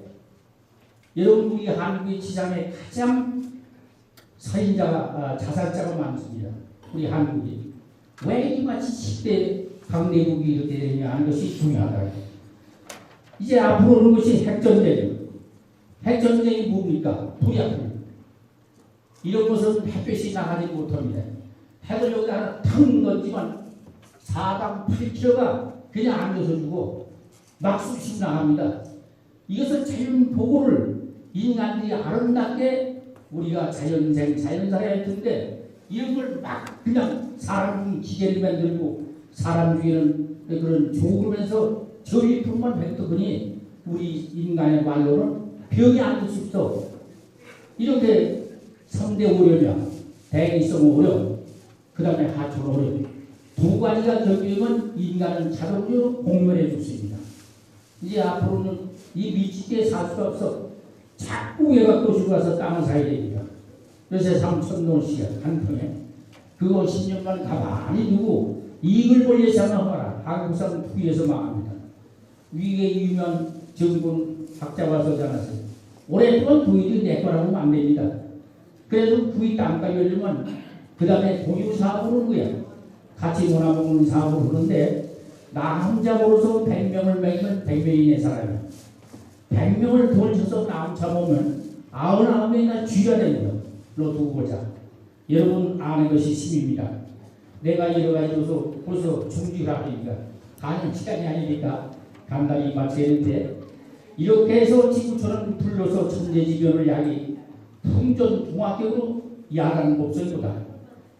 여러분 우리 한국의 지상에 가장 살인자가 자살자가 많습니다. 우리 한국이 왜 이마치 10대 강대국이 이렇게 되느냐 하는 것이 중요하다. 이제 앞으로 오는 것이 핵전쟁. 핵전쟁이 뭡니까? 불이야. 이런 것은 햇볕이 나가지 못합니다. 핵을 여기다 하나 탁 던지면 4당 8kg가 그냥 앉아서 주고 막 쑥쑥 나갑니다. 이것은 자연 보고를 인간들이 아름답게 우리가 자연사에 했는데 이런 걸 막 그냥 사람 기계를 만들고 사람 중에는 그런 죽으면서 저위품만 뱉더니 우리 인간의 말로는 병이 안 들 수 없어. 이렇게 3대 오염이야. 대기성 오염, 그 다음에 하천 오염. 두 가지가 적용은 인간은 자동으로 공멸해 줬습니다. 이제 앞으로는 이 미치게 살 수가 없어. 자꾸 외곽 도시로 가서 땅을 사야 됩니다. 요새 3,000원 시간 한 평에 그거 10년만 가만히 두고 이익을 벌려서 나와라. 한국산 투기해서 망합니다. 위에 유명 정군 학자 와서 전하세요. 오랫동안 부위도 내 거라고 안 됩니다. 그래도 부위 땅값이 열리면 그 다음에 공유사업을 하는 거야. 같이 놀아먹는 사업을 하는데 나 혼자 벌어서 100명을 먹이면 100명이 내 사람이야. 100명을 돌쳐서 나 혼자 보면 99명이나 쥐가 됩니다. 너 두고 보자. 여러분 아는 것이 힘입니다. 내가 여러 가지로서 벌써 중지하니까 가는 시간이 아니니까 간단히 마치는데 이렇게 해서 지구촌은 불러서 천재지변을 야기 풍전통합격으로 야라는 법석보다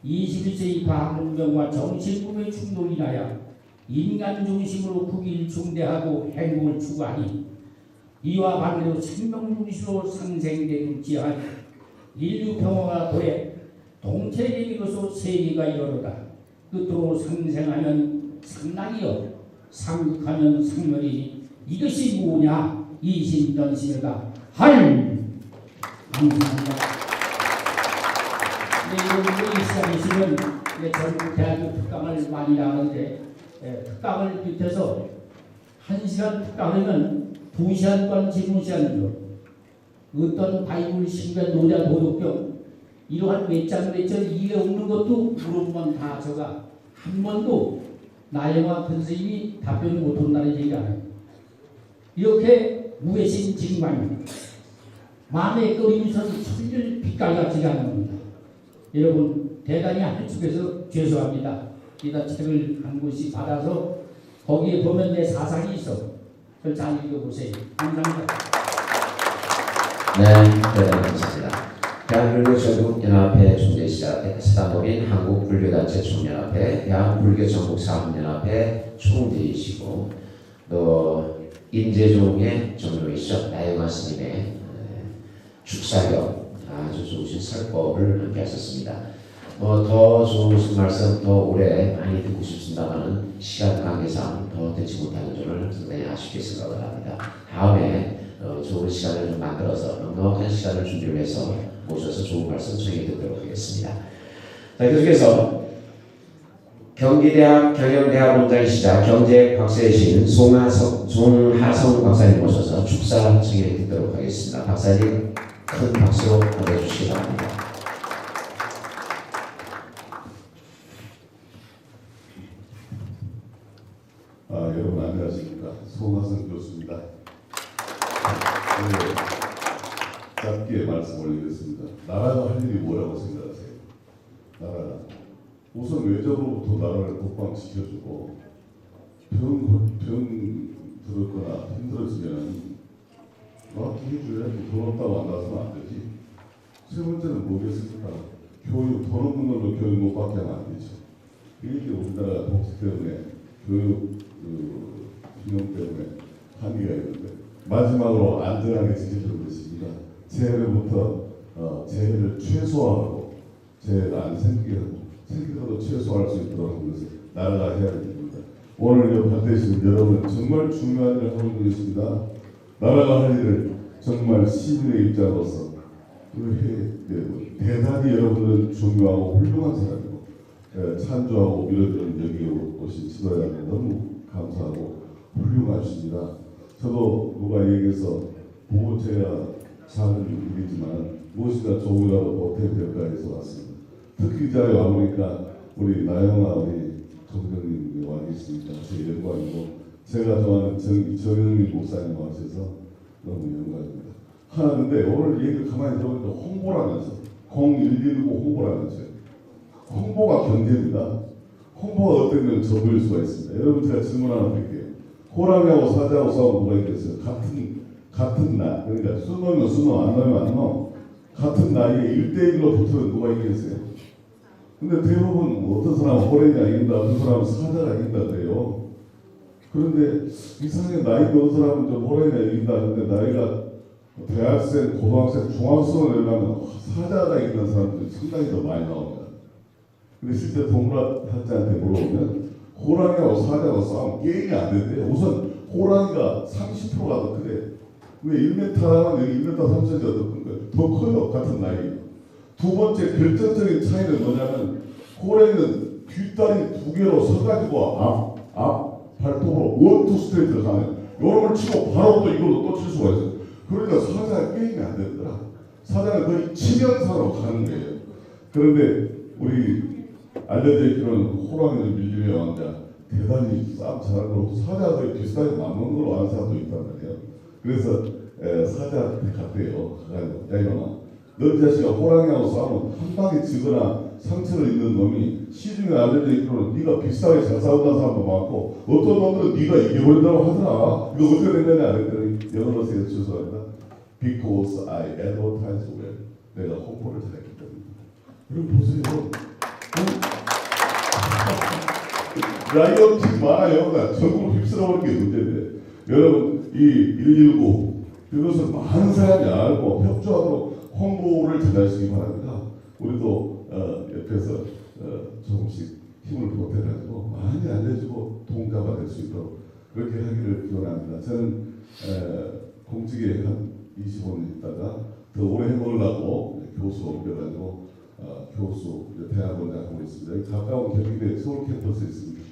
21세기 과학문명과 정신문명의 충돌이 인하여 인간 중심으로 국일중대하고 행복을 추구하니 이와 반대로 생명 중심으로 상생되는지한 인류 평화가 도래 동체의 이것으로 세계가 이르러다. 끝으로 상생하면 상락이요 상극하면 상멸이니 이것이 뭐냐 이신전심이다. 할 감사합니다. 이 시간이시면 전국 대학교 특강을 많이 나가는데 특강을 비롯해서 1시간 특강하면 2시간 질문시하는 거 어떤 바이블 신변 노자 도덕경 이러한 몇장 이게 없는 것도 물어보면 다 저가 한 번도 나영화 큰 스님이 답변을 못한다는 얘기가 아니에요. 이렇게 무해신 징망입니다. 마음에 끓이면서는 천일 빛깔같이 가는 겁니다. 여러분 대단히 한쪽에서 죄송합니다. 이다 책을 한 권씩 받아서 거기에 보면 내 사상이 있어. 그걸 잘 읽어보세요. 감사합니다. 네, 대단히 감사합니다. 대한불교 전국연합회 총재이시자 사단법인 한국불교단체 총연합회, 대한불교전국사업연합회 총재이시고 또 인재종의 종로이시죠. 나영화 스님의 축사경 아주 좋으신 설법을 함께 하셨습니다. 더 좋으신 말씀 더 오래 많이 듣고 싶습니다만 시간 관계상 더 듣지 못하는 점을 상당히 아쉽게 생각을 합니다. 다음에 좋은 시간을 좀 만들어서 넉넉한 시간을 준비를 해서 모셔서 좋은 말씀 전해 듣도록 하겠습니다. 자, 계속해서 경기대학 경영대학원장이시자 경제 박사이신 송하성 박사님 모셔서 축사 전해 듣도록 하겠습니다. 박사님 큰 박수로 맞아주시기 바랍니다. 여러분 안녕하십니까. 송하성 교수입니다. 짧게 말씀 올리겠습니다. 나라가 할 일이 뭐라고 생각하세요? 나라가 우선 외적으로부터 나라를 국방시켜주고 병 들었거나 힘들어지면 어떻게 해줘야지. 돈 없다고 안 나서면 안 되지. 세 번째는 뭐겠습니까? 교육, 돈 없는 걸로 교육 못 받게 하면 안 되죠. 이게 우리나라 복지 때문에 교육 비용 때문에 한계가 있는데 마지막으로 안전하게 지켜주는 것입니다. 재해로부터 재해를 최소화하고 재해가 안 생기게 하고 생기더라도 최소화할 수 있도록 하는 것을 나라가 해야 됩니다. 오늘 발대시는 여러분 정말 중요한 일을 하고 있는 것입니다. 나라가 할 일을 정말 시민의 입장으로서 대단히 여러분은 중요하고 훌륭한 사람이고 찬조하고 밀어주는 여기 오신 지도자님 너무 감사하고 훌륭하십니다. 저도 누가 얘기해서 보고 제가 작은 일이지만 무엇인가 조금이라도 보탬이 될까 해서 왔습니다. 특히 이 자리에 와보니까 우리 나영아 우리 정정님이 와 계시니까 제 영광이고 제가 좋아하는 정영민 목사님 와주셔서 너무 영광입니다. 하나 근데 오늘 얘기를 가만히 들어보니까 홍보라면서 0119 홍보라면서요. 홍보가 경제입니다. 홍보가 어떤 정보일 수가 있습니다. 여러분 제가 질문 하나 드릴게요. 호랑이하고 사자하고 싸우면 뭐가 있겠어요? 같은 날 그러니까 수능이면 수능 안 나면 안 나오. 같은 나이에 1대1로 붙으면 누가 이기겠어요? 근데 대부분 어떤 사람은 호랑이가 이긴다, 어떤 사람은 사자가 이긴다 그래요. 그런데 이상하게 나이 먹은 사람은 좀 호랑이가 이긴다 하는데 나이가 대학생, 고등학생, 중학생을 내려면 사자가 이기는 사람들이 상당히 더 많이 나옵니다. 근데 실제 동물학자한테 물어보면 호랑이하고 사자하고 싸우면 게임이 안 된대요. 우선 호랑이가 30%가 더 크대. 왜 1m라면 여기 1m 3cm 더 커요. 같은 나이. 두 번째 결정적인 차이는 뭐냐면 호랑이는 뒷다리 두 개로 서가지고 앞 발톱으로 원투 스트레이트를 가는 요런 걸 치고 바로 또 이걸로 또 칠 수가 있어요. 그러니까 사자가 게임이 안 되더라. 사자는 거의 치명상으로 가는 거예요. 그런데 우리 알려져 있기로는 호랑이는 밀림의 왕자 대단히 싸움 잘하는 거로 사자가 거의 비슷하게 맞는 걸로 아는 사람도 있단 말이에요. 그래서 사자한테 갔대요. 야 이놈아 너 자식아 호랑이하고 싸우면 한 방에 지거나 상처를 입는 놈이 시중에 알려져 있기로는 네가 비슷하게 잘 싸운다는 사람도 많고 어떤 놈들은 네가 이겨버린다고 하더라. 이거 어떻게 된 거냐 그랬더니 영어로 쓰여서 죄송합니다. Because I advertise well. 내가 홍보를 잘했기 때문에. 여러분 보세요. 라이언팀 많아요. 전국으로 휩쓸어버리는 게 문제인데 여러분 이 119 이것을 많은 사람이 알고 협조하도록 홍보를 잘하시기 바랍니다. 우리도 옆에서 조금씩 힘을 보태가지고 많이 알려주고 동자가 될 수 있도록 그렇게 하기를 기원합니다. 저는 공직에 한 25년 있다가 더 오래 해보려고 교수 옮겨가지고 교수 대학원장 하고 있습니다. 가까운 경기대 서울 캠퍼스에 있습니다.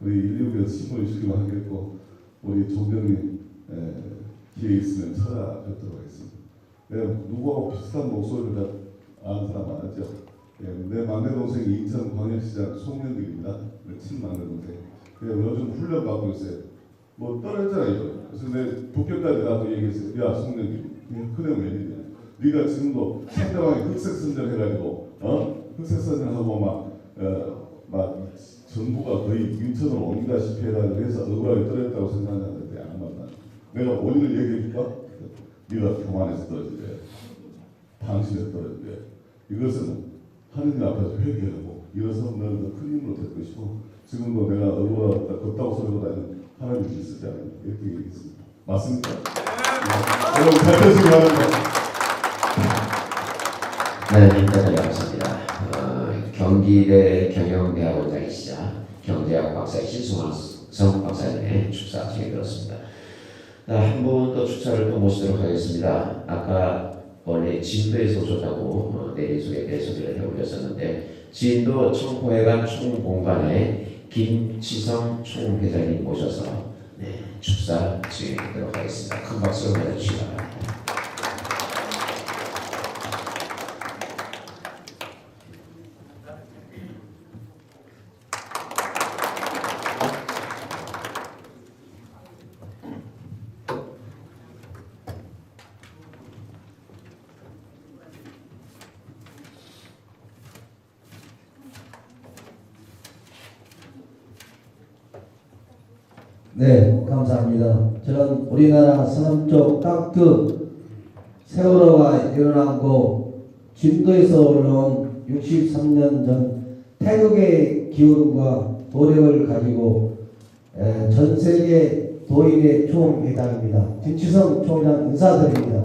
우리 119에서 신문을 실기만 하겠고 우리 종정님 기회 있으면 찾아뵙도록 하겠습니다. 내가 누구하고 비슷한 목소리를 아는 사람 많았죠. 내 막내 동생이 인천광역시장 송영길입니다. 내 친막내 동생. 요즘 훈련 받고 있어요. 뭐 떨어졌잖아 이거. 그래서 내 북경까지 가서 얘기했어요. 야 송영길, 큰형 웬일이냐? 네가 지금도 상대방이 흑색선전 해가지고 흑색선전하고 막 정부가 거의 인천으로 옮기다시피 해가지고 해서 억울하게 떨어졌다고 생각하는데 안 맞나? 내가 원인을 얘기해줄까? 네가 교만해서 떨어지래. 당신에서 떨어지래. 이것은 하느님 앞에서 회개하고 일어서면 너는 더 큰 힘으로 될 것이고 지금도 내가 억울하다 걷다고 소리보다는 하나님이 있으지 않습니까? 이렇게 얘기했습니다. 맞습니까? 여러분 잘 되시기 바랍니다. 네, 여기까지 감사합니다. 경기대 경영대학원장이시자 경제학 박사이신 송한성 박사님의 축사 진행 들었습니다. 한 분 또 축사를 또 모시도록 하겠습니다. 아까 원래 진도에서 오셨다고 내린 소에 대해 소개를 해올렸었는데 진도 청포회관 총공관의 김치성 총회장님 모셔서 축사 진행하도록 하겠습니다. 큰 박수로 맞아주시기 바랍니다. 네, 감사합니다. 저는 우리나라 서남쪽 땅끝 세월호가 일어난 곳 진도에서 올라온 63년 전 태극의 기운과 도력을 가지고 전 세계 도인의 총회장입니다. 김치성 총장 인사드립니다.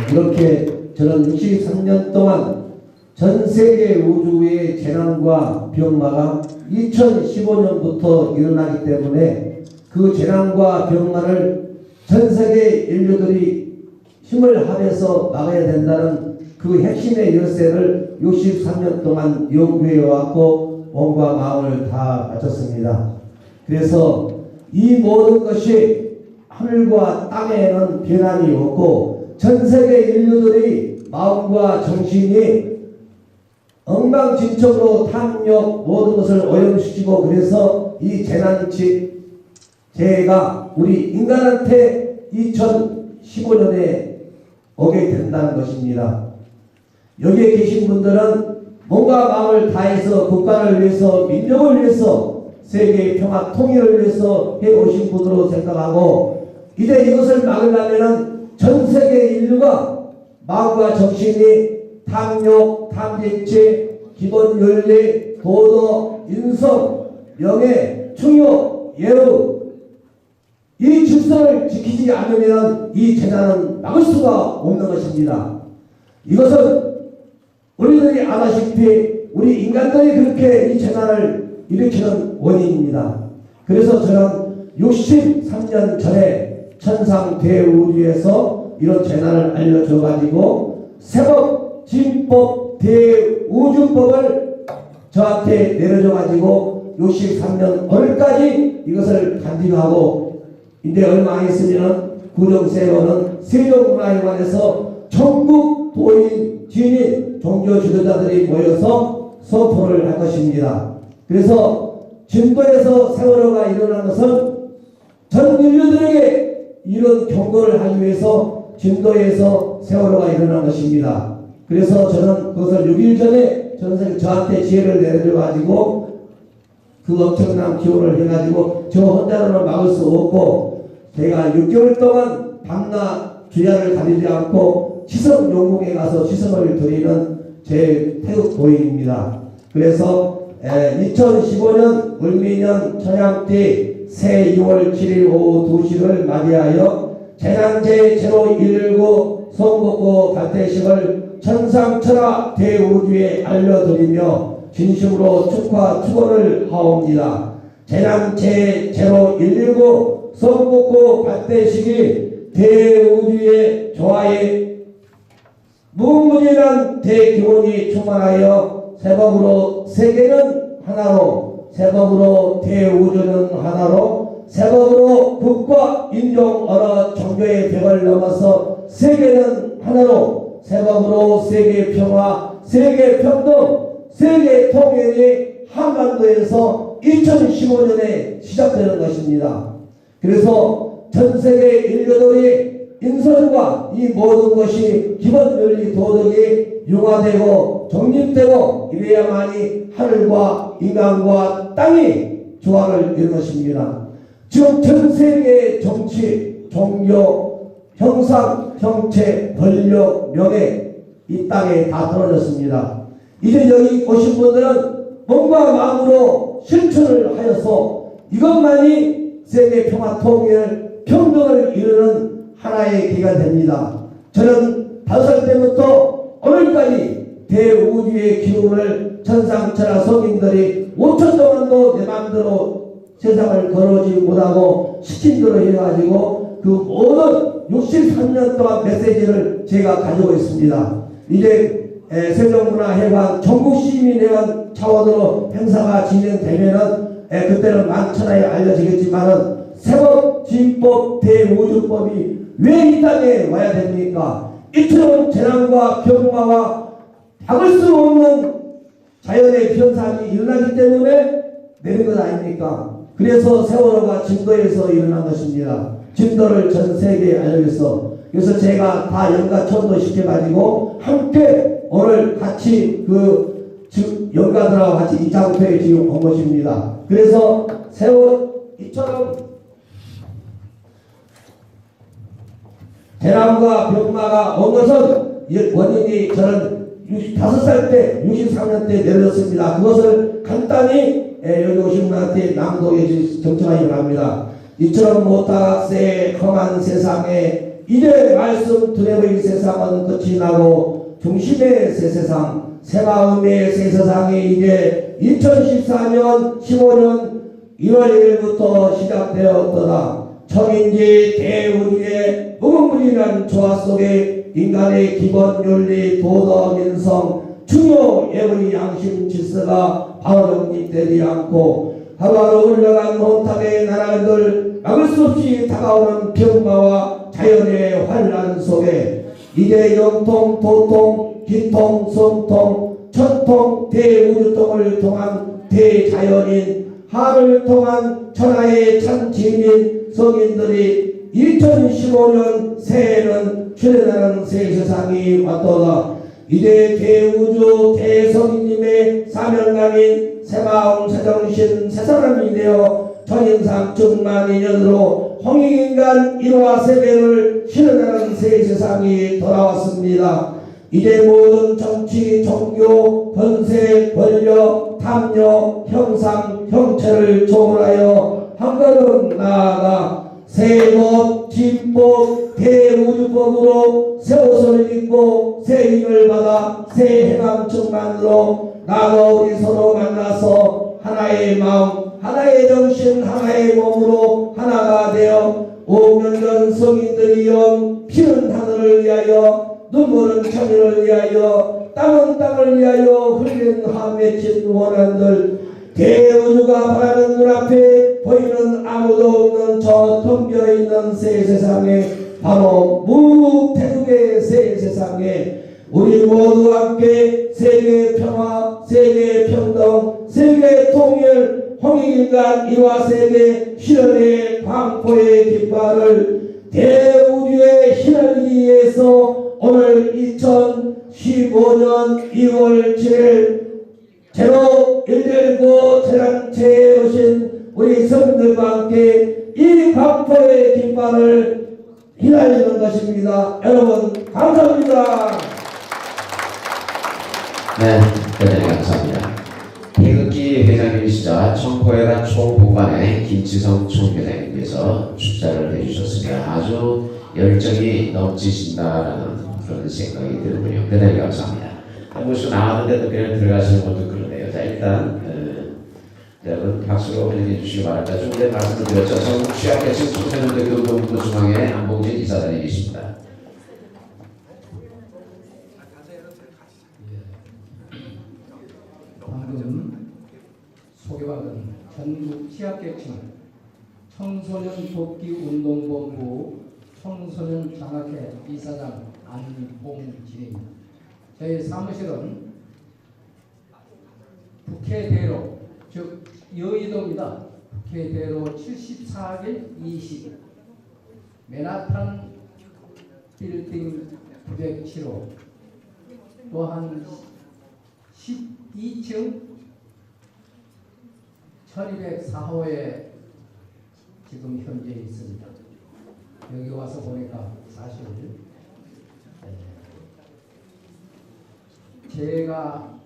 이렇게 저는 63년 동안 전 세계 우주의 재난과 병마가 2015년부터 일어나기 때문에 그 재난과 병마를 전 세계 인류들이 힘을 합해서 막아야 된다는 그 핵심의 열쇠를 63년 동안 연구해 왔고 몸과 마음을 다 바쳤습니다. 그래서 이 모든 것이 하늘과 땅에는 변함이 없고 전 세계 인류들이 마음과 정신이 엉망진창으로 탐욕 모든 것을 오염시키고 그래서 이 재해가 우리 인간한테 2015년에 오게 된다는 것입니다. 여기에 계신 분들은 몸과 마음을 다해서 국가를 위해서 민족을 위해서 세계의 평화 통일을 위해서 해오신 분으로 생각하고 이제 이것을 막으려면 전 세계 인류가 마음과 정신이 탐욕, 탐진치, 기본 윤리, 도덕, 인성, 명예, 충효, 예우 이 질서를 지키지 않으면 이 재난은 막을 수가 없는 것입니다. 이것은 우리들이 아다시피 우리 인간들이 그렇게 이 재난을 일으키는 원인입니다. 그래서 저는 63년 전에 천상대우주에서 이런 재난을 알려줘 가지고 세법, 진법, 대우주법을 저한테 내려줘 가지고 63년 오늘까지 이것을 간직하고 이제 얼마 안 있으면 구정세원은 세종문화회관에서 전국 도인, 진인, 종교 지도자들이 모여서 선포를 할 것입니다. 그래서 진도에서 세월호가 일어난 것은 전 인류들에게 이런 경고를 하기 위해서 진도에서 세월호가 일어난 것입니다. 그래서 저는 그것을 6일 전에 저한테 지혜를 내려줘 가지고 그 엄청난 기호를 해가지고 저 혼자로는 막을 수 없고 제가 6개월 동안 밤낮 주야를 가리지 않고 치성 용궁에 가서 치성을 드리는 제 태극 도인입니다. 그래서 2015년 을미년 천양띠 새 2월 7일 오후 2시를 맞이하여 재난재해 제로 119 성복고 발대식을 천상천하 대우주에 알려드리며 진심으로 축하 축원을 하옵니다. 재난재해 제로 119 성복고 발대식이 대우주의 조화에 무궁무진한 대기원이 충만하여 세법으로 세계는 하나로 세법으로 대우주는 하나로 세법으로 국가 인종 언어 종교의 벽을 넘어서 세계는 하나로 세법으로 세계 평화 세계 평등 세계 통일이 한반도에서 2015년에 시작되는 것입니다. 그래서 전 세계 인류들이 인선과 이 모든 것이 기본 윤리 도덕이 융화되고 정립되고 이래야만이 하늘과 인간과 땅이 조화를 이룬 것입니다. 지금 전 세계의 정치, 종교, 형상, 형체, 권력, 명예 이 땅에 다 떨어졌습니다. 이제 여기 오신 분들은 몸과 마음으로 실천을 하여서 이것만이 세계 평화 통일 평등을 이루는 하나의 기가 됩니다. 저는 5살 때부터 오늘까지 대우주의 기운을 천상천하 성인들이 5천 동안도 내 마음대로 세상을 걸어오지 못하고 시킨 대로 해가지고 그 모든 63년 동안 메시지를 제가 가지고 있습니다. 이제 세종문화회관 전국시민회관 차원으로 행사가 진행되면은 그때는 만천하에 알려지겠지만은 세법, 진법, 대우주법이 왜 이 땅에 와야 됩니까? 이처럼 재난과 병마와 막을 수 없는 자연의 현상이 일어나기 때문에 내린 것 아닙니까? 그래서 세월호가 진도에서 일어난 것입니다. 진도를 전 세계에 알려서 그래서 제가 다 연가천도 시켜가지고 함께 오늘 같이 그 즉 연가들하고 같이 이 장소에 지금 온 것입니다. 그래서 세월 이처럼 대나무가 병마가 온 것은 원인이 저는 65살 때 63년 때 내렸습니다. 그것을 간단히 여기 오신 분한테 낭독해 주시 정청하기 바랍니다. 이처럼 못다세 험한 세상에 이제 말씀 드려버린 세상은 끝이 나고 중심의 새 세상 새 마음의 새 세상이 이제 2014년 15년 1월 1일부터 시작되었더라. 천인지 대우주의 무궁무진한 조화 속에 인간의 기본 윤리 도덕 인성 중요 예의 양심 질서가 바로 정립되지 않고 하루하루 흘러간 혼탁의 나라들 막을 수 없이 다가오는 병마와 자연의 환란 속에 이제 영통 도통 기통 성통 천통 대우주통을 통한 대자연인 하를 통한 천하의 참지인 성인들이 2015년 새해는 출현하는 새 세상이 왔도다. 이제 대우주 대성인님의 사명감인 새마음 새정신 새사람이 되어 천인상 천만인연으로 홍익인간 일화 세계를 실현하는 새 세상이 돌아왔습니다. 이제 모든 정치, 종교, 권세, 권력, 탐욕, 형상, 형체를 초월하여 한 걸음 나아가 새법, 진법, 대우주법으로 새 옷을 입고 새 힘을 받아 새 해방 충만으로 나가 우리 서로 만나서 하나의 마음, 하나의 정신, 하나의 몸으로 하나가 되어 5년 전 성인들이 연 피는 하늘을 위하여 눈물은 천일을 위하여 땀은 땅을 위하여 흘린 한 맺힌 원한들 대우주가 바라는 눈앞에 보이는 아무도 없는 저 텅비어있는 새 세상에 바로 무태국의 새 세상에 우리 모두 함께 세계 평화, 세계 평등, 세계 통일, 홍익인간 일화세계 실현의 광포의 깃발을 대우주의 신을 위해서 오늘 2015년 2월 7일 제로 119 재난체에 오신 우리 성들과 함께 이 광포의 깃발을 휘날리는 것입니다. 여러분 감사합니다. 네, 대단히 감사합니다. 태극기 회장님이시자 청포회관 총무관의 김치성 총회장님께서 축사를 해주셨습니다. 아주 열정이 넘치신다라는 그런 생각이 들군요. 대단히 감사합니다. 한 분씩 나왔는데도 그냥 들어가시는 것도 그러네요. 자, 일단 여러분 박수로 환영해 주시기 바랍니다. 좀 전에 말씀을 드렸죠. 전국 취약계층 청소년들 교육본부 중앙에 안봉진 이사장이 계십니다. 방금 소개받은 전국 취약계층 청소년 복귀운동본부 청소년 장학회 이사장 안봉진입니다. 저희 사무실은 북해대로 즉 여의도입니다. 북해대로 74길 20 맨하탄 빌딩 907호 또한 12층 1204호에 지금 현재 있습니다. 여기 와서 보니까 사실 제가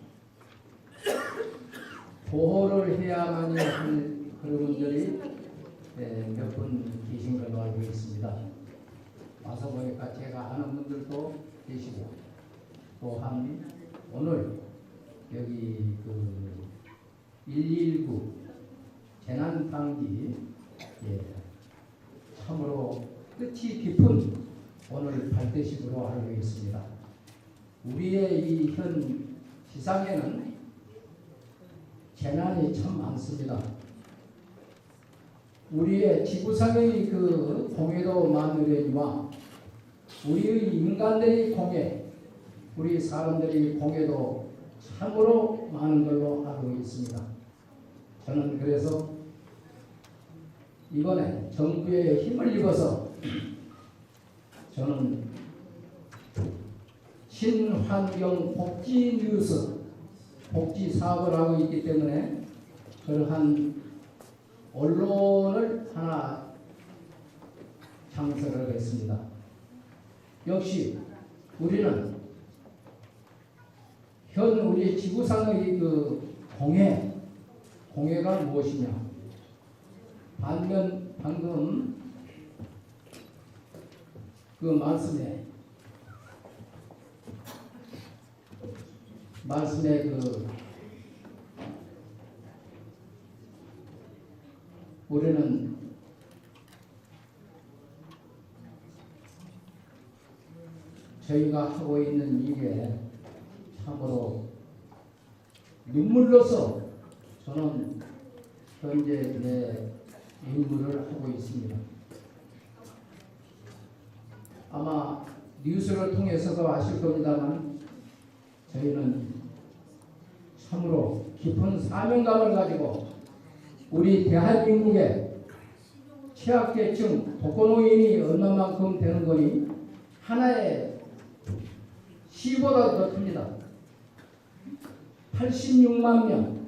보호를 해야만이 할 그런 분들이 몇 분 계신 걸로 알고 있습니다. 와서 보니까 제가 아는 분들도 계시고 또한 오늘 여기 119 재난방지 참으로 끝이 깊은 오늘 발대식으로 알고 있습니다. 우리의 이 현 시상에는 재난이 참 많습니다. 우리의 지구상의 그 공해도 많으려니와 우리의 인간들의 공해, 우리 사람들의 공해도 참으로 많은 걸로 알고 있습니다. 저는 그래서 이번에 정부의 힘을 입어서 저는 친환경 복지 뉴스 복지 사업을 하고 있기 때문에 그러한 언론을 하나 창설을 했습니다. 역시 우리는 현 우리 지구상의 그 공해가 무엇이냐? 방금 그 말씀에 그 우리는 저희가 하고 있는 일에 참으로 눈물로서 저는 현재 내 임무를 하고 있습니다. 아마 뉴스를 통해서도 아실 겁니다만 저희는 참으로 깊은 사명감을 가지고 우리 대한민국의 취약계층 독거노인이 얼마만큼 되는 거니 하나의 시보다 더 큽니다. 86만 명,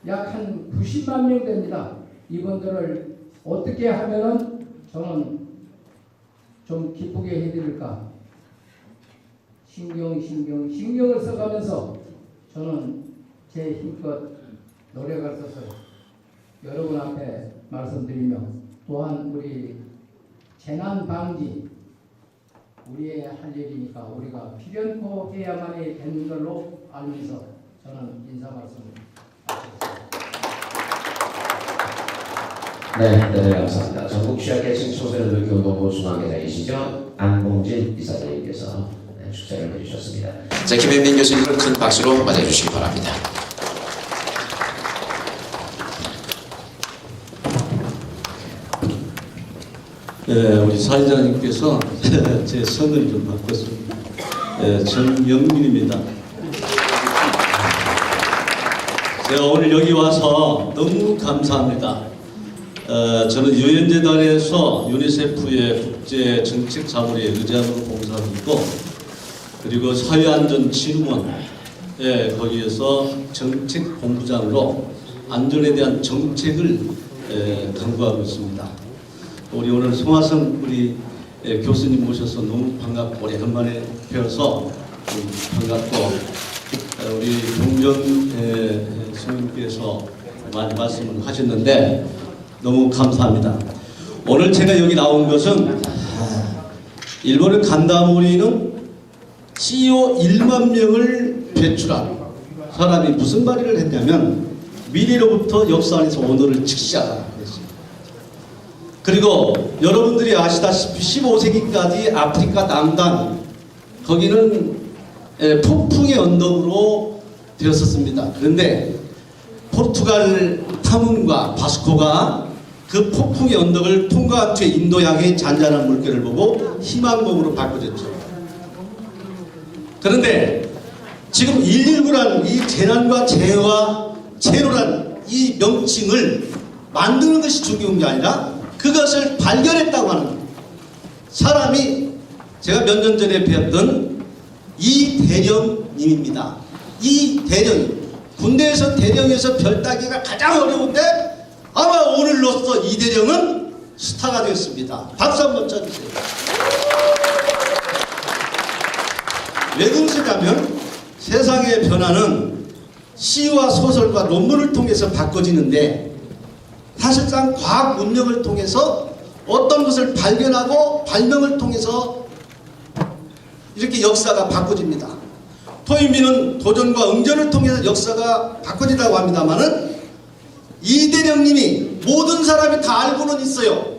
약 한 90만 명 됩니다. 이분들을 어떻게 하면은 저는 좀 기쁘게 해드릴까? 신경을 써가면서 저는 제 힘껏 노력할 것을 여러분 앞에 말씀드리며 또한 우리 재난 방지 우리의 할 일이니까 우리가 필연코 해야만이 되는 걸로 알면서 저는 인사 말씀을 마치겠습니다. 네, 감사합니다. 전국 취약계층 청소년들 교도부 중앙회장이시죠? 안봉진 이사장님께서 축사를 해주셨습니다. 자, 김현민 교수님을 큰 박수로 맞아주시기 바랍니다. 네, 우리 사회자님께서 제 성을 좀 바꿨습니다. 정영민입니다. 제가 오늘 여기 와서 너무 감사합니다. 저는 유엔재단에서 유니세프의 국제정책사무리에 의장으로 봉사하고 있고, 그리고 사회안전진흥원 거기에서 정책본부장으로 안전에 대한 정책을 강구하고 있습니다. 우리 오늘 송하성 우리 교수님 모셔서 너무 반갑고 오래간만에 뵈어서 반갑고, 우리 동정 스님께서 많이 말씀을 하셨는데 너무 감사합니다. 오늘 제가 여기 나온 것은 일본의 간다모리는 CEO 1만 명을 배출한 사람이 무슨 말을 했냐면 미래로부터 역사 안에서 오늘을 직시하라 그랬습니다. 그리고 여러분들이 아시다시피 15세기까지 아프리카 남단 거기는 폭풍의 언덕으로 되었었습니다. 그런데 포르투갈 탐험가 바스코가 그 폭풍의 언덕을 통과한 뒤에 인도 향해 잔잔한 물결을 보고 희망봉으로 바꿔줬죠. 그런데 지금 119란 이 재난과 재해와 재로란 이 명칭을 만드는 것이 중요한 게 아니라 그것을 발견했다고 하는 사람이 제가 몇 년 전에 배웠던 이대령님입니다. 이대령, 군대에서 대령에서 별 따기가 가장 어려운데 아마 오늘로써 이대령은 스타가 되었습니다. 박수 한번 쳐주세요. 왜 그러시냐면 세상의 변화는 시와 소설과 논문을 통해서 바꿔지는데 사실상 과학 문명을 통해서 어떤 것을 발견하고 발명을 통해서 이렇게 역사가 바꿔집니다. 토인비는 도전과 응전을 통해서 역사가 바꿔진다고 합니다만은 이대령님이 모든 사람이 다 알고는 있어요.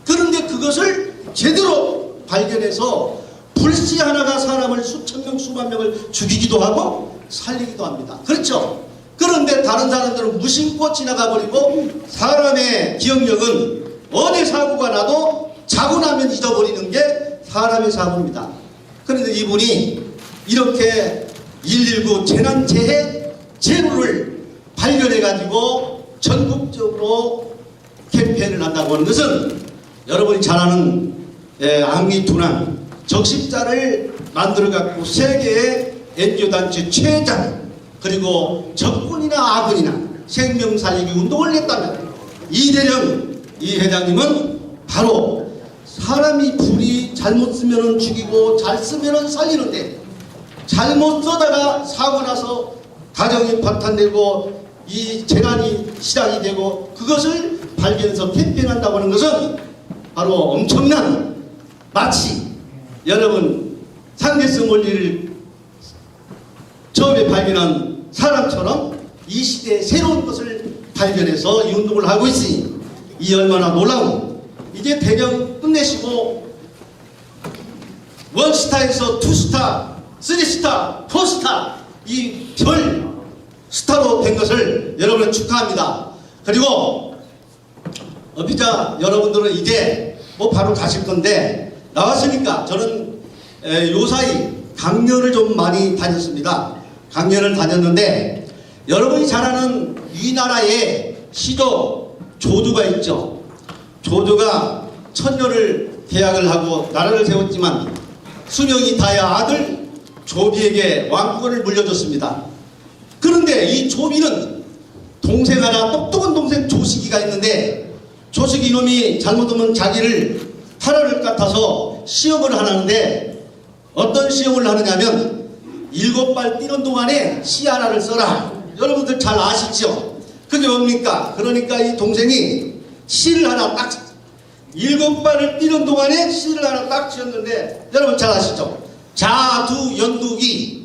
그런데 그것을 제대로 발견해서 불씨 하나가 사람을 수천 명 수만 명을 죽이기도 하고 살리기도 합니다. 그렇죠? 그런데 다른 사람들은 무심코 지나가 버리고 사람의 기억력은 어디 사고가 나도 자고 나면 잊어버리는 게 사람의 사고입니다. 그런데 이분이 이렇게 119 재난재해 제로를 발견해가지고 전국적으로 캠페인을 한다고 하는 것은 여러분이 잘 아는 앙리투난 적십자를 만들어갖고 세계의 NGO 단체 최장 그리고 적군이나 아군이나 생명 살리기 운동을 냈다면 이대령 이 회장님은 바로 사람이 불이 잘못 쓰면 죽이고 잘 쓰면 살리는데 잘못 써다가 사고 나서 가정이 파탄되고 이 재난이 시작이 되고 그것을 발견해서 캠페인한다고 하는 것은 바로 엄청난 마치 여러분 상대성 원리를 처음에 발견한 사람처럼 이 시대의 새로운 것을 발견해서 이 운동을 하고 있으니 이 얼마나 놀라운 이제 대령 끝내시고 원스타에서 투스타, 쓰리스타, 포스타 이 별 스타로 된 것을 여러분 축하합니다. 그리고 어피자 여러분들은 이제 뭐 바로 가실 건데 나왔으니까 저는 요사이 강연을 좀 많이 다녔습니다. 강연을 다녔는데 여러분이 잘 아는 이 나라에 시도 조두가 있죠. 조두가 천년을 계약을 하고 나라를 세웠지만 수명이 다야 아들 조비에게 왕국을 물려줬습니다. 그런데 이 조비는 동생 하나 똑똑한 동생 조식이가 있는데 조식이 이놈이 잘못하면 자기를 탈환을 같아서 시험을 하는데 어떤 시험을 하느냐면 7발 뛰는 동안에 시 하나를 써라. 여러분들 잘 아시죠? 그게 뭡니까? 그러니까 이 동생이 시를 하나 딱 7발을 뛰는 동안에 시를 하나 딱 지었는데 여러분 잘 아시죠? 자두 연두기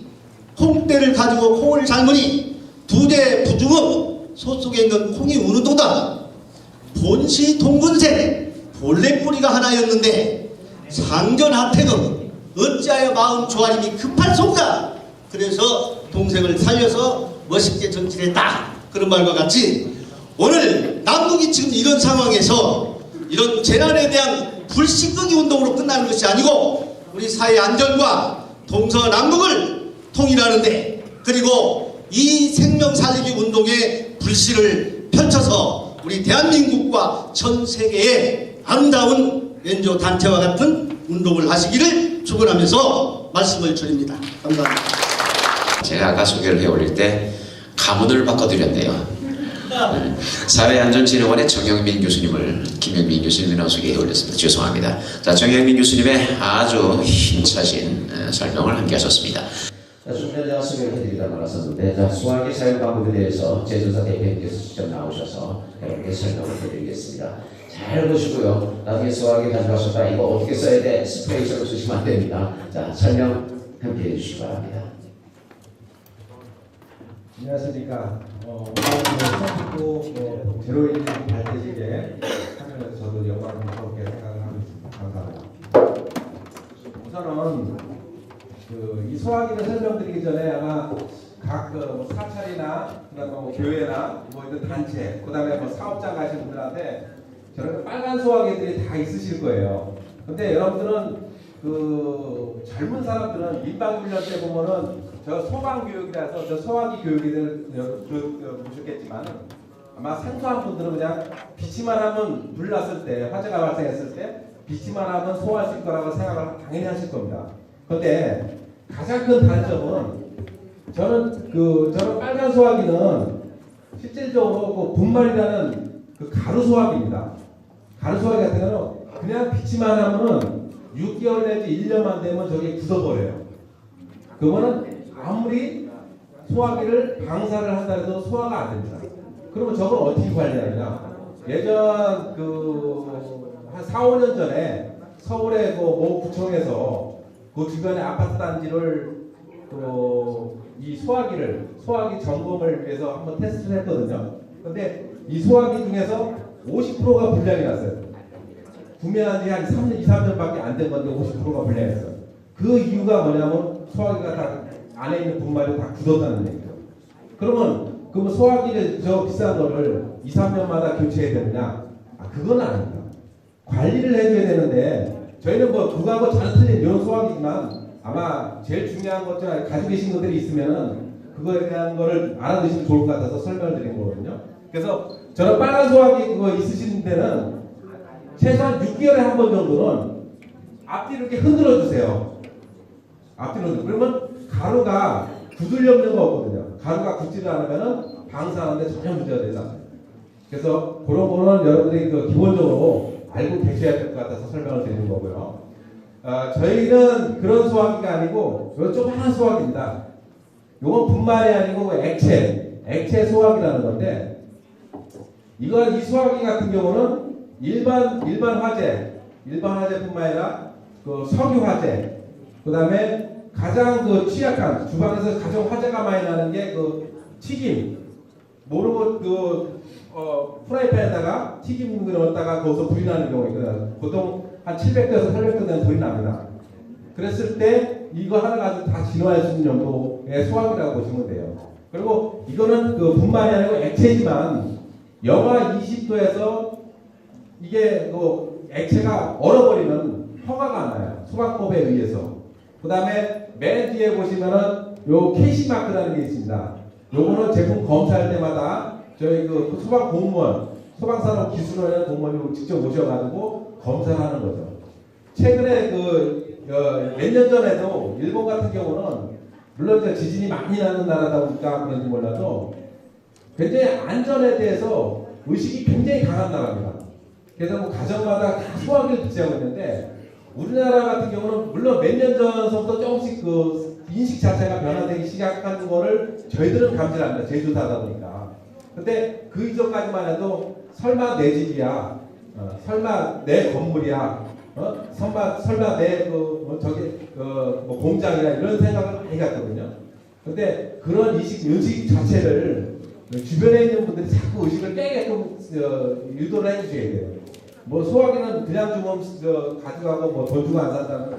콩대를 가지고 콩을 삶으니 두대 부중업 소 속에 있는 콩이 우는도다. 본시 동근생 본래 뿌리가 하나였는데 상전하택은 어찌하여 마음 조아림이 급할소인가. 그래서 동생을 살려서 멋있게 전진했다. 그런 말과 같이 오늘 남북이 지금 이런 상황에서 이런 재난에 대한 불식극의 운동으로 끝나는 것이 아니고 우리 사회 안전과 동서남북을 통일하는데 그리고 이 생명 살리기 운동의 불씨를 펼쳐서 우리 대한민국과 전 세계의 아름다운援助 단체와 같은 운동을 하시기를 축원하면서 말씀을 드립니다. 감사합니다. 제가 아까 소개를 해올릴 때 가문을 바꿔드렸네요. 사회안전진흥원의 정영민 교수님을 김영민 교수님이라고 소개해 올렸습니다. 죄송합니다. 자, 정영민 교수님의 아주 힘차신 설명을 함께 하셨습니다. 자, 좀 전에 소개를 해드리다 말았었는데, 자, 수학의 사용 방법에 대해서 제조사 대표님께서 직접 나오셔서 여러분께 설명을 해드리겠습니다. 잘 보시고요. 나중에 수학에 가져가셨다 이거 어떻게 써야 돼? 스프레이처럼 쓰시면 안 됩니다. 자, 설명 함께 해주시기 바랍니다. 안녕하십니까. 오늘 처음 듣고 제로인지 발대식에 참여해서 저도 영광스럽게 생각을 하고 있습니다. 감사합니다. 우선은 이 소화기를 설명드리기 전에 아마 각 사찰이나 그다음에 교회나 뭐 이런 단체, 그다음에 뭐 사업장 가신 분들한테 저런 빨간 소화기들이 다 있으실 거예요. 근데 여러분들은 젊은 사람들은 민방훈련 때 보면은 저 소방교육이라서 저 소화기 교육을 보셨겠지만 아마 생소한 분들은 그냥 비치만 하면 불 났을 때 화재가 발생했을 때 비치만 하면 소화할 수 있을 거라고 생각을 당연히 하실 겁니다. 그런데 가장 큰 단점은 저는 빨간 소화기는 실질적으로 그 분말이라는 그 가루 소화기입니다. 가루 소화기 같은 경우는 그냥 비치만 하면은 6개월 내지 1년만 되면 저게 굳어버려요. 그거는 아무리 소화기를 방사를 한다 해도 소화가 안 됩니다. 그러면 저걸 어떻게 관리하느냐? 예전 한 4, 5년 전에 서울의 모 구청에서 그 주변의 아파트 단지를 이 소화기 점검을 위해서 한번 테스트를 했거든요. 근데 이 소화기 중에서 50%가 불량이 났어요. 구매한 지 한 2, 3년밖에 안 된 건데 50%가 불량했어요. 그 이유가 뭐냐면 소화기가 다 안에 있는 분말이 다 굳었다는 얘기죠. 그러면 소화기를 저 비싼 거를 2, 3년마다 교체해야 되느냐? 그건 아닙니다. 관리를 해줘야 되는데 저희는 뭐 그거하고 잘 틀린 이런 소화기지만 아마 제일 중요한 것 중에 가지고 계신 것들이 있으면은 그거에 대한 거를 알아두시면 좋을 것 같아서 설명을 드린 거거든요. 그래서 저는 빨간 소화기 그거 있으신 데는 최소한 6개월에 한 번 정도는 앞뒤로 이렇게 흔들어 주세요. 앞뒤로. 그러면 가루가 굳을 염려가 없거든요. 가루가 굳지를 않으면은 방사하는데 전혀 문제가 되지 않아요. 그래서 그런 거는 여러분들이 그 기본적으로 알고 계셔야 될 것 같아서 설명을 드리는 거고요. 저희는 그런 소화기가 아니고 이건 조그마한 소화기입니다. 이건 분말이 아니고 액체 소화기라는 건데 이 소화기 같은 경우는 일반 화재뿐만 아니라 그 석유 화재, 그다음에 가장 그 취약한 주방에서 가장 화재가 많이 나는 게 그 튀김, 모르고 그 프라이팬에다가 튀김을 넣었다가 거기서 불이 나는 경우가 있거든요. 보통 한 700도에서 800도 되는 불이 납니다. 그랬을 때 이거 하나 가지고 다 진화할 수 있는 정도의 소화기라고 보시면 돼요. 그리고 이거는 그 분말이 아니고 액체지만 영하 20도에서 이게 그 액체가 얼어버리면 허가가 안 나요. 소방법에 의해서. 그 다음에 맨 뒤에 보시면은 요 KC 마크라는 게 있습니다. 요거는 제품 검사할 때마다 저희 그 소방 공무원, 소방산업 기술원의 공무원이 직접 오셔가지고 검사를 하는 거죠. 최근에 몇 년 전에도 일본 같은 경우는 물론 지진이 많이 나는 나라다 보니까 그런지 몰라도 굉장히 안전에 대해서 의식이 굉장히 강한 나라입니다. 그래서 뭐 가정마다 다 소화기를 비치하고 있는데 우리나라 같은 경우는 물론 몇 년 전서부터 조금씩 그 인식 자체가 변화되기 시작한 거를 저희들은 감지를 합니다. 제조사다 보니까. 근데 그 이전까지만 해도 설마 내 집이야, 설마 내 건물이야, 설마 내 공장이야 이런 생각을 많이 갖거든요. 근데 그런 의식 자체를 주변에 있는 분들이 자꾸 의식을 깨게끔 유도를 해주셔야 돼요. 뭐 소화기는 그냥 주면 가져가고 뭐 돈 주고 안 산다는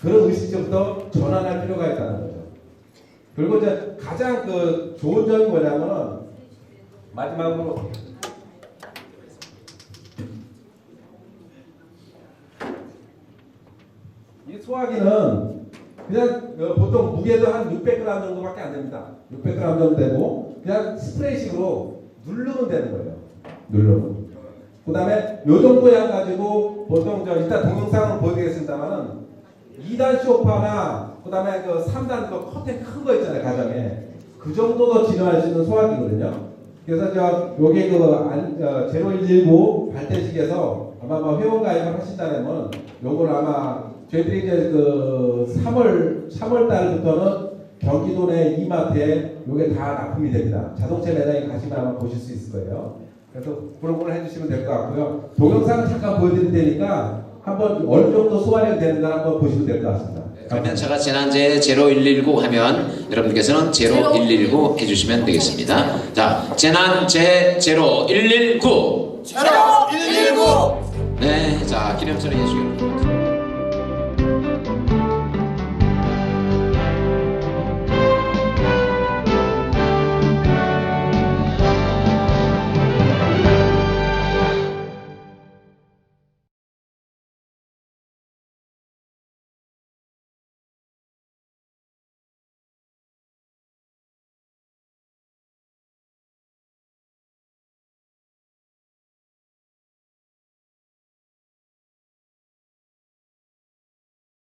그런 의식부터 전환할 필요가 있다는 거죠. 그리고 이제 가장 그 좋은 점이 뭐냐면은 마지막으로 이 소화기는 그냥 보통 무게도 한 600g 정도밖에 안 됩니다. 600g 정도 되고 그냥 스프레이식으로 누르면 되는 거예요. 누르면. 그 다음에 요 정도 양 가지고 보통 이따 동영상을 보여드리겠습니다만은 2단 쇼파나 그 다음에 그 3단 그 커튼 큰 거 있잖아요. 가정에. 그 정도도 진화할 수 있는 소화기거든요. 그래서 요게 제로119 발대식에서 아마 뭐 회원 가입을 하신다면 요걸 아마 저희들이 이제 그 3월 달부터는 경기도 내 이마트에 요게 다 납품이 됩니다. 자동차 매장에 가시면 아마 보실 수 있을 거예요. 그래서 그런 걸 해주시면 될 것 같고요. 동영상을 잠깐 보여드릴 테니까 한번 어느 정도 소화력이 되는가 한번 보시면 될 것 같습니다. 그러면 제가 재난재해 0119 하면 여러분께서는 0119 해주시면 되겠습니다. 자, 재난재해 0119. 0119. 네, 자 기념처럼 해주시기 바랍니다.